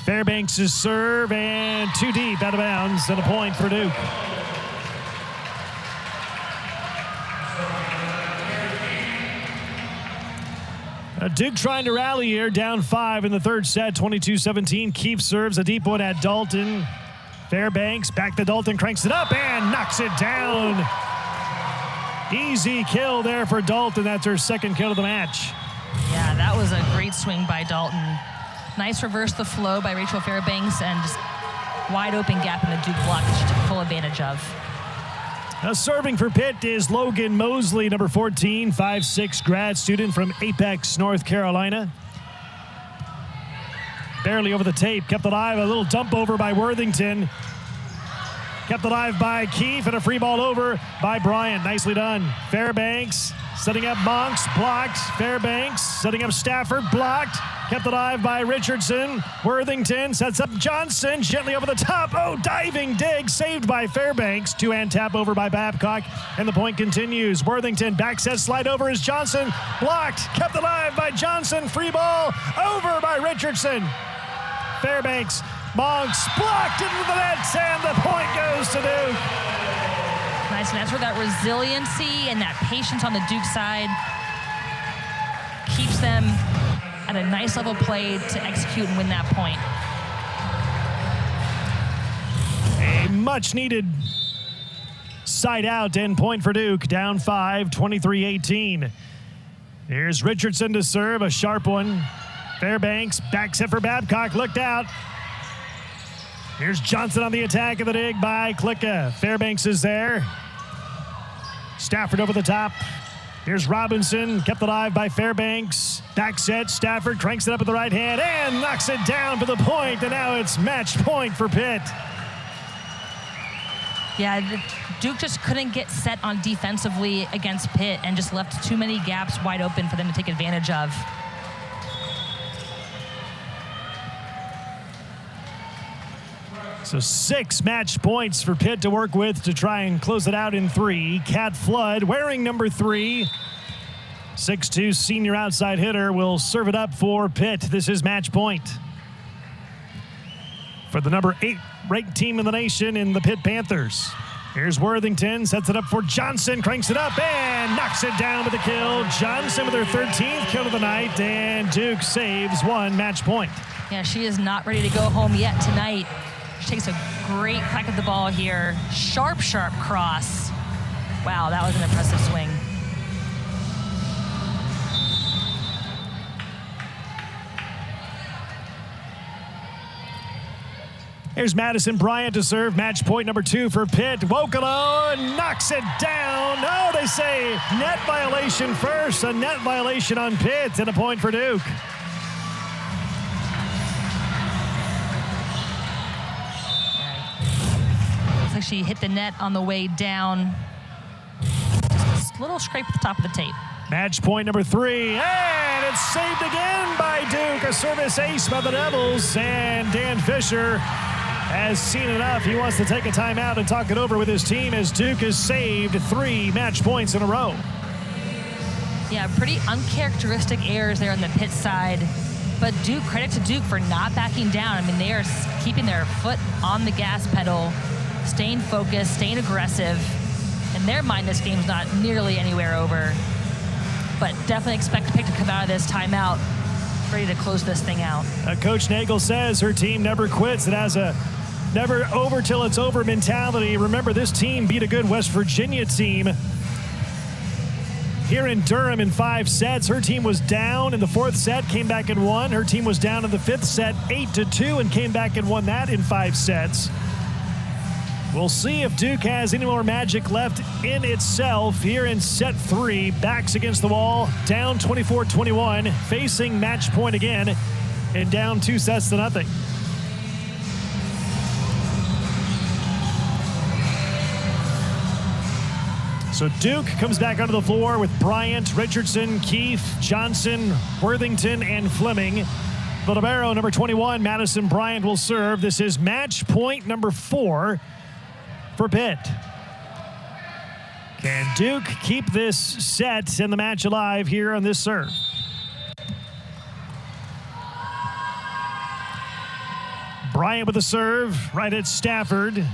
Fairbanks' serve, and too deep, out of bounds, and a point for Duke. Duke trying to rally here, down 5 in the third set, 22-17. Keefe serves a deep one at Dalton. Fairbanks back to Dalton, cranks it up and knocks it down. Easy kill there for Dalton. That's her second kill of the match. Yeah, that was a great swing by Dalton. Nice reverse the flow by Rachel Fairbanks, and just wide open gap in the Duke block that she took full advantage of. Now serving for Pitt is Logan Mosley, number 14, 5'6" grad student from Apex, North Carolina. Barely over the tape, kept alive, a little dump over by Worthington. Kept alive by Keefe, and a free ball over by Bryant. Nicely done. Fairbanks setting up Monks, blocked. Fairbanks setting up Stafford, blocked. Kept alive by Richardson. Worthington sets up Johnson, gently over the top. Oh, diving dig, saved by Fairbanks. Two-hand tap over by Babcock, and the point continues. Worthington back set slide over is Johnson, blocked. Kept alive by Johnson, free ball over by Richardson. Fairbanks, Monks, blocked into the net, and the point goes to Duke. Nice, and that's where that resiliency and that patience on the Duke side keeps them at a nice level play to execute and win that point. A much-needed side out and point for Duke, down 5, 23-18. Here's Richardson to serve, a sharp one. Fairbanks, back set for Babcock, looked out. Here's Johnson on the attack of the dig by Klicka. Fairbanks is there. Stafford over the top. Here's Robinson, kept alive by Fairbanks. Back set, Stafford cranks it up with the right hand and knocks it down for the point, and now it's match point for Pitt. Yeah, Duke just couldn't get set on defensively against Pitt and just left too many gaps wide open for them to take advantage of. So 6 match points for Pitt to work with to try and close it out in 3. Kat Flood wearing number 3. 6'2" senior outside hitter will serve it up for Pitt. This is match point for the number 8 ranked team in the nation in the Pitt Panthers. Here's Worthington, sets it up for Johnson, cranks it up and knocks it down with a kill. Johnson with her 13th kill of the night, and Duke saves one match point. Yeah, she is not ready to go home yet tonight. She takes a great crack at the ball here. Sharp cross. Wow, that was an impressive swing. Here's Madison Bryant to serve. Match point number 2 for Pitt. Wokolo knocks it down. Oh, they say net violation first. A net violation on Pitt and a point for Duke. Looks like she hit the net on the way down. Just a little scrape at the top of the tape. Match point number 3, and it's saved again by Duke. A service ace by the Devils, and Dan Fisher has seen enough. He wants to take a timeout and talk it over with his team as Duke has saved 3 match points in a row. Yeah, pretty uncharacteristic errors there on the Pitt side. But Duke, credit to Duke for not backing down. I mean, they are keeping their foot on the gas pedal, staying focused, staying aggressive. In their mind, this game's not nearly anywhere over. But definitely expect Pitt to come out of this timeout ready to close this thing out. Coach Nagel says her team never quits. It has a never over till it's over mentality. Remember, this team beat a good West Virginia team here in Durham in 5 sets. Her team was down in the 4th set, came back and won. Her team was down in the 5th set 8-2 and came back and won that in 5 sets. We'll see if Duke has any more magic left in itself here in set 3. Backs against the wall, down 24-21, facing match point again, and down 2-0. So Duke comes back onto the floor with Bryant, Richardson, Keefe, Johnson, Worthington, and Fleming. The libero, number 21, Madison Bryant, will serve. This is match point number 4 for Pitt. Can Duke keep this set and the match alive here on this serve? Bryant with the serve, right at Stafford.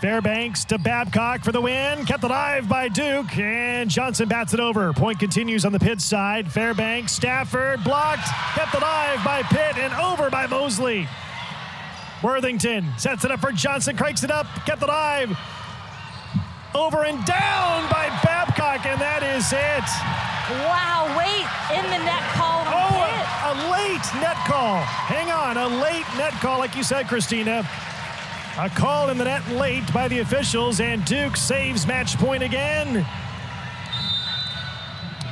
Fairbanks to Babcock for the win. Kept alive by Duke, and Johnson bats it over. Point continues on the Pitt side. Fairbanks, Stafford, blocked. Kept alive by Pitt and over by Mosley. Worthington sets it up for Johnson, cranks it up, kept it alive. Over and down by Babcock, and that is it. Wow, late in the net call. A late net call. Hang on, a late net call, like you said, Christina. A call in the net late by the officials, and Duke saves match point again.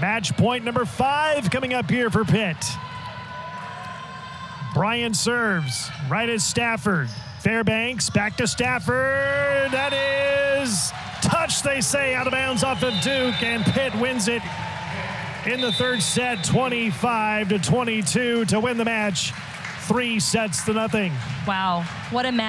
Match point number 5 coming up here for Pitt. Bryant serves, right at Stafford. Fairbanks, back to Stafford. That is touch, they say, out of bounds off of Duke, and Pitt wins it in the 3rd set, 25-22 to win the match, 3-0. Wow, what a match.